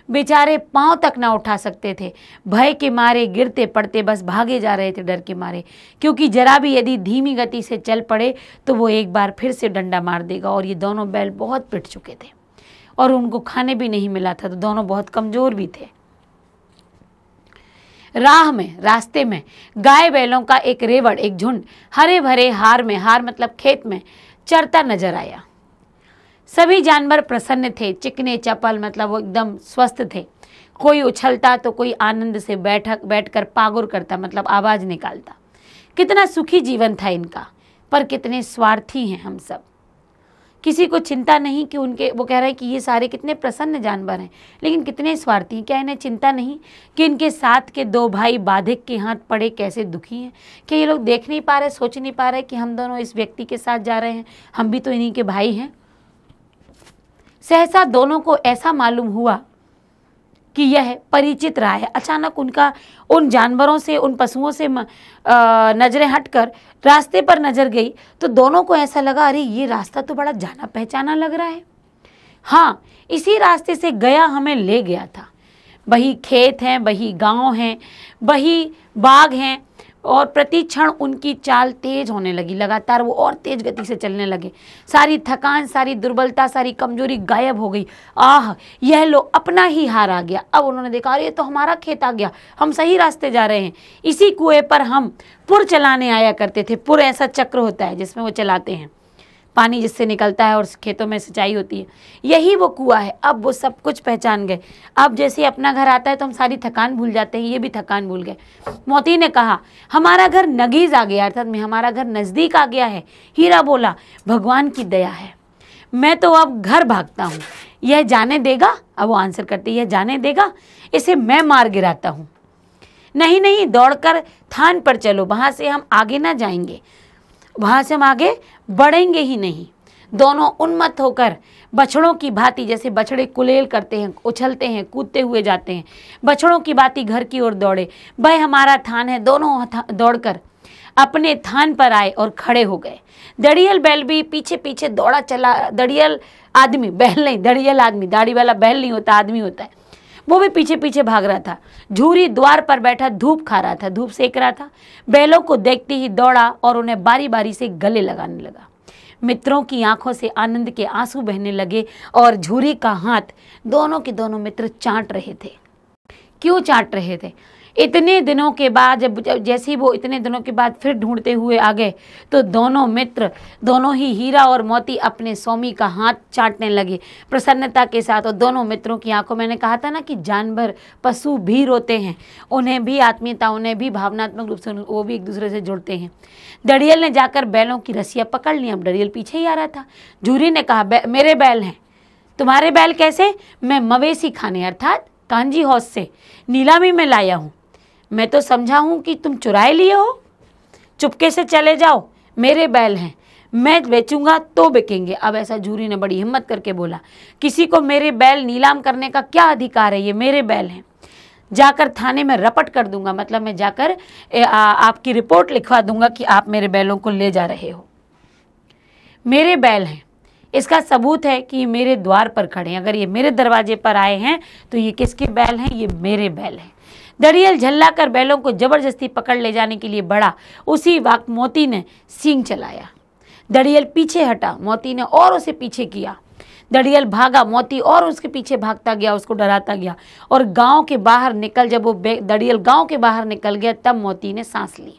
बेचारे पांव तक ना उठा सकते थे, भय के मारे गिरते पड़ते बस भागे जा रहे थे डर के मारे, क्योंकि जरा भी यदि धीमी गति से चल पड़े तो वो एक बार फिर से डंडा मार देगा। और ये दोनों बैल बहुत पिट चुके थे और उनको खाने भी नहीं मिला था, तो दोनों बहुत कमज़ोर भी थे। रास्ते में गाय बैलों का एक रेवड़, एक झुंड हरे भरे हार मतलब खेत में चरता नजर आया। सभी जानवर प्रसन्न थे, चिकने चपल, मतलब वो एकदम स्वस्थ थे। कोई उछलता तो कोई आनंद से बैठकर पागुर करता, मतलब आवाज निकालता। कितना सुखी जीवन था इनका, पर कितने स्वार्थी हैं हम सब। किसी को चिंता नहीं कि वो कह रहे हैं कि ये सारे कितने प्रसन्न जानवर हैं, लेकिन कितने स्वार्थी हैं। क्या इन्हें चिंता नहीं कि इनके साथ के 2 भाई बाधिक के हाथ पड़े कैसे दुखी हैं? क्या ये लोग देख नहीं पा रहे, सोच नहीं पा रहे कि हम दोनों इस व्यक्ति के साथ जा रहे हैं, हम भी तो इन्हीं के भाई हैं। सहसा दोनों को ऐसा मालूम हुआ कि यह परिचित रहा है। अचानक उन जानवरों से, उन पशुओं से नजरें हटकर रास्ते पर नजर गई तो दोनों को ऐसा लगा, अरे ये रास्ता तो बड़ा जाना पहचाना लग रहा है। हाँ, इसी रास्ते से गया हमें ले गया था। वही खेत हैं, वही गांव हैं, वही बाग हैं, और प्रति क्षण उनकी चाल तेज होने लगी। लगातार वो और तेज गति से चलने लगे। सारी थकान, सारी दुर्बलता, सारी कमजोरी गायब हो गई। आह, यह लो, अपना ही हार आ गया। अब उन्होंने देखा, अरे ये तो हमारा खेत आ गया, हम सही रास्ते जा रहे हैं। इसी कुएं पर हम पुर चलाने आया करते थे। पुर ऐसा चक्र होता है जिसमें वो चलाते हैं, पानी जिससे निकलता है और खेतों में सिंचाई होती है, यही वो कुआं है। अब वो सब कुछ पहचान गए। अब जैसे अपना घर आता है तो हम सारी थकान भूल जाते हैं, ये भी थकान भूल गए। मोती ने कहा हमारा घर नगीज आ गया, अर्थात में हमारा घर नज़दीक आ गया है। हीरा बोला भगवान की दया है, मैं तो अब घर भागता हूँ, यह जाने देगा। अब वो आंसर करती है, यह जाने देगा, इसे मैं मार गिराता हूँ। नहीं नहीं, दौड़कर थान पर चलो, वहाँ से हम आगे ना जाएंगे, वहाँ से हम आगे बढ़ेंगे ही नहीं। दोनों उन्मत्त होकर बछड़ों की भांति, जैसे बछड़े कुलेल करते हैं, उछलते हैं, कूदते हुए जाते हैं, बछड़ों की भांति घर की ओर दौड़े। भाई हमारा थान है। दोनों दौड़कर अपने थान पर आए और खड़े हो गए। दड़ियल बैल भी पीछे पीछे दौड़ा चला। दड़ियल आदमी, बैल नहीं, दड़ियल आदमी, दाढ़ी वाला बैल नहीं होता, आदमी होता है, वो भी पीछे पीछे भाग रहा था। झूरी द्वार पर बैठा धूप खा रहा था, धूप सेक रहा था। बैलों को देखते ही दौड़ा और उन्हें बारी बारी से गले लगाने लगा। मित्रों की आंखों से आनंद के आंसू बहने लगे और झूरी का हाथ दोनों के दोनों मित्र चाट रहे थे। क्यों चाट रहे थे? इतने दिनों के बाद, जब जैसे ही वो इतने दिनों के बाद फिर ढूंढते हुए आ गए तो दोनों मित्र, दोनों ही हीरा और मोती अपने स्वामी का हाथ चाटने लगे प्रसन्नता के साथ। और दोनों मित्रों की आंखों, मैंने कहा था ना कि जानवर, पशु भी रोते हैं, उन्हें भी आत्मीयता, उन्हें भी भावनात्मक रूप से वो भी एक दूसरे से जुड़ते हैं। दड़ियल ने जाकर बैलों की रस्सियाँ पकड़ ली। अब दड़ियल पीछे ही आ रहा था। झूरी ने कहा मेरे बैल हैं। तुम्हारे बैल कैसे? मैं मवेशी खाने अर्थात कांजी हौज से नीलामी में लाया हूँ। मैं तो समझा हूँ कि तुम चुराए लिए हो। चुपके से चले जाओ, मेरे बैल हैं, मैं बेचूंगा तो बिकेंगे। अब ऐसा झूरी ने बड़ी हिम्मत करके बोला, किसी को मेरे बैल नीलाम करने का क्या अधिकार है? ये मेरे बैल हैं। जाकर थाने में रपट कर दूंगा, मतलब मैं जाकर आपकी रिपोर्ट लिखवा दूंगा कि आप मेरे बैलों को ले जा रहे हो। मेरे बैल हैं, इसका सबूत है कि मेरे द्वार पर खड़े हैं। अगर ये मेरे दरवाजे पर आए हैं तो ये किसके बैल हैं? ये मेरे बैल हैं। दड़ियल झल्ला कर बैलों को जबरदस्ती पकड़ ले जाने के लिए बढ़ा। उसी वक्त मोती ने सींग चलाया। दड़ियल पीछे हटा, मोती ने और उसे पीछे किया। दड़ियल भागा, मोती और उसके पीछे भागता गया, उसको डराता गया। और गांव के बाहर निकल, जब वो दड़ियल गांव के बाहर निकल गया तब मोती ने सांस ली।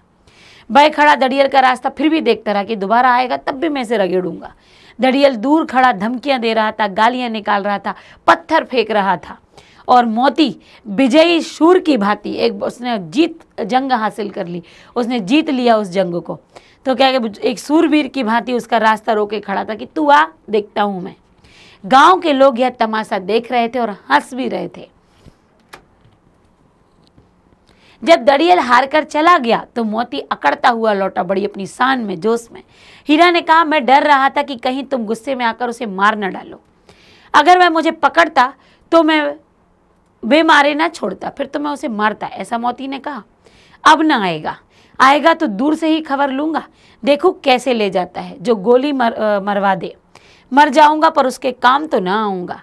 भय खड़ा दड़ियल का रास्ता फिर भी देखता रहा कि दोबारा आएगा तब भी मैं इसे रगेड़ूंगा। दड़ियल दूर खड़ा धमकियां दे रहा था, गालियां निकाल रहा था, पत्थर फेंक रहा था। और मोती विजयी शूर की भांति उसने जंग हासिल कर ली, उसने जीत लिया उस जंग को। तो क्या एक सूरवीर की भांति उसका रास्ता रोके खड़ा था कि तू आ, देखता हूं मैं। गांव के लोग यह तमाशा देख रहे थे और हंस भी रहे थे। जब दड़ियल हार कर चला गया तो मोती अकड़ता हुआ लौटा, बड़ी अपनी शान में, जोश में। हीरा ने कहा, मैं डर रहा था कि कहीं तुम गुस्से में आकर उसे मार न डालो। अगर वह मुझे पकड़ता तो मैं बेमारे ना छोड़ता, फिर तो मैं उसे मारता, ऐसा मोती ने कहा। अब ना आएगा, आएगा तो दूर से ही खबर लूंगा, देखो कैसे ले जाता है, जो गोली मरवा दे। मर जाऊंगा पर उसके काम तो ना आऊंगा।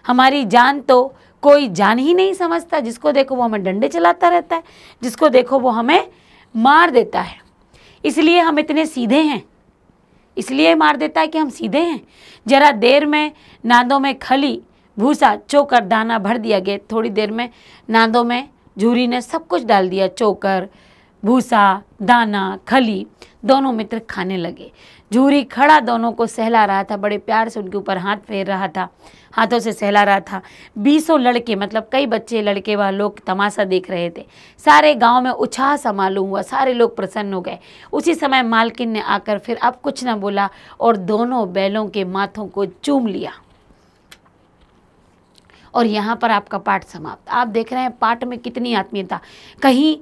हमारी जान तो कोई जान ही नहीं समझता, जिसको देखो वो हमें डंडे चलाता रहता है, जिसको देखो वो हमें मार देता है। इसलिए हम इतने सीधे हैं, इसलिए मार देता है कि हम सीधे हैं। जरा देर में नादों में खली, भूसा, चोकर, दाना भर दिया गया। थोड़ी देर में नादों में झूरी ने सब कुछ डाल दिया, चोकर, भूसा, दाना, खली। दोनों मित्र खाने लगे। झूरी खड़ा दोनों को सहला रहा था, बड़े प्यार से उनके ऊपर हाथ फेर रहा था, हाथों से सहला रहा था। 20 लड़के, मतलब कई बच्चे, लड़के व लोग तमाशा देख रहे थे। सारे गांव में उत्साह सा मालूम हुआ, सारे लोग प्रसन्न हो गए। उसी समय मालकिन ने आकर फिर अब कुछ न बोला और दोनों बैलों के माथों को चूम लिया। और यहाँ पर आपका पाठ समाप्त। आप देख रहे हैं पाठ में कितनी आत्मीयता, कहीं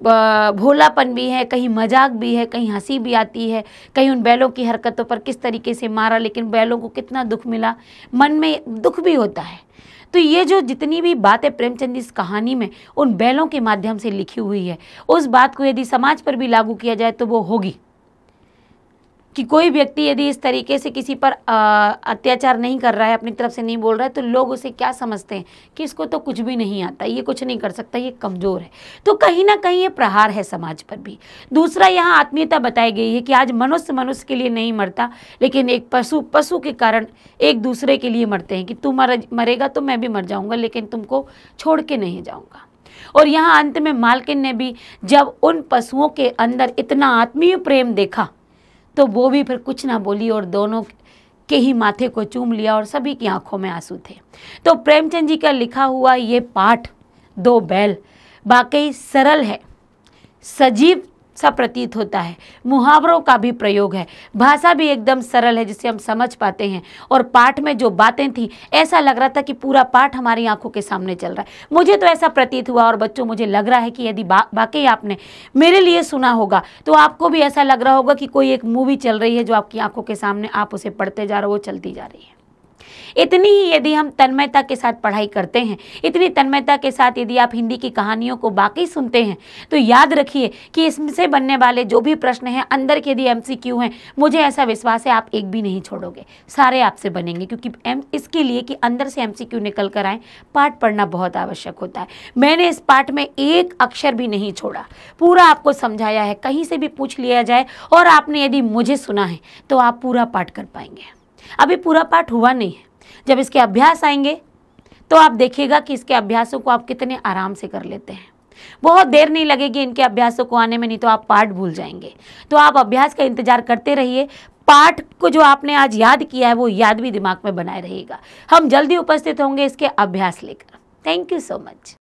भोलापन भी है, कहीं मजाक भी है, कहीं हंसी भी आती है, कहीं उन बैलों की हरकतों पर किस तरीके से मारा, लेकिन बैलों को कितना दुख मिला, मन में दुख भी होता है। तो ये जो जितनी भी बातें प्रेमचंद इस कहानी में उन बैलों के माध्यम से लिखी हुई है, उस बात को यदि समाज पर भी लागू किया जाए तो वो होगी कि कोई व्यक्ति यदि इस तरीके से किसी पर अत्याचार नहीं कर रहा है, अपनी तरफ से नहीं बोल रहा है, तो लोग उसे क्या समझते हैं कि इसको तो कुछ भी नहीं आता, ये कुछ नहीं कर सकता, ये कमज़ोर है। तो कहीं ना कहीं ये प्रहार है समाज पर भी। दूसरा, यहाँ आत्मीयता बताई गई है कि आज मनुष्य मनुष्य के लिए नहीं मरता, लेकिन एक पशु पशु के कारण एक दूसरे के लिए मरते हैं कि तू मरेगा तो मैं भी मर जाऊँगा, लेकिन तुमको छोड़ के नहीं जाऊँगा। और यहाँ अंत में मालकिन ने भी जब उन पशुओं के अंदर इतना आत्मीय प्रेम देखा तो वो भी फिर कुछ ना बोली और दोनों के ही माथे को चूम लिया और सभी की आंखों में आंसू थे। तो प्रेमचंद जी का लिखा हुआ ये पाठ दो बैल वाकई सरल है, सजीव सा प्रतीत होता है, मुहावरों का भी प्रयोग है, भाषा भी एकदम सरल है जिसे हम समझ पाते हैं। और पाठ में जो बातें थी ऐसा लग रहा था कि पूरा पाठ हमारी आंखों के सामने चल रहा है। मुझे तो ऐसा प्रतीत हुआ और बच्चों मुझे लग रहा है कि यदि वाकई आपने मेरे लिए सुना होगा तो आपको भी ऐसा लग रहा होगा कि कोई एक मूवी चल रही है जो आपकी आंखों के सामने, आप उसे पढ़ते जा रहे हो, वो चलती जा रही है। इतनी ही यदि हम तन्मयता के साथ पढ़ाई करते हैं, इतनी तन्मयता के साथ यदि आप हिंदी की कहानियों को बाकी सुनते हैं, तो याद रखिए कि इससे बनने वाले जो भी प्रश्न हैं, अंदर के यदि MCQ हैं, मुझे ऐसा विश्वास है आप एक भी नहीं छोड़ोगे, सारे आपसे बनेंगे। क्योंकि इसके लिए कि अंदर से MCQ निकल कर आए, पाठ पढ़ना बहुत आवश्यक होता है। मैंने इस पाठ में एक अक्षर भी नहीं छोड़ा, पूरा आपको समझाया है। कहीं से भी पूछ लिया जाए और आपने यदि मुझे सुना है तो आप पूरा पाठ कर पाएंगे। अभी पूरा पाठ हुआ नहीं है, जब इसके अभ्यास आएंगे तो आप देखिएगा कि इसके अभ्यासों को आप कितने आराम से कर लेते हैं। बहुत देर नहीं लगेगी इनके अभ्यासों को आने में, नहीं तो आप पाठ भूल जाएंगे। तो आप अभ्यास का इंतजार करते रहिए। पाठ को जो आपने आज याद किया है वो याद भी दिमाग में बनाए रहेगा। हम जल्दी उपस्थित होंगे इसके अभ्यास लेकर। Thank you so much.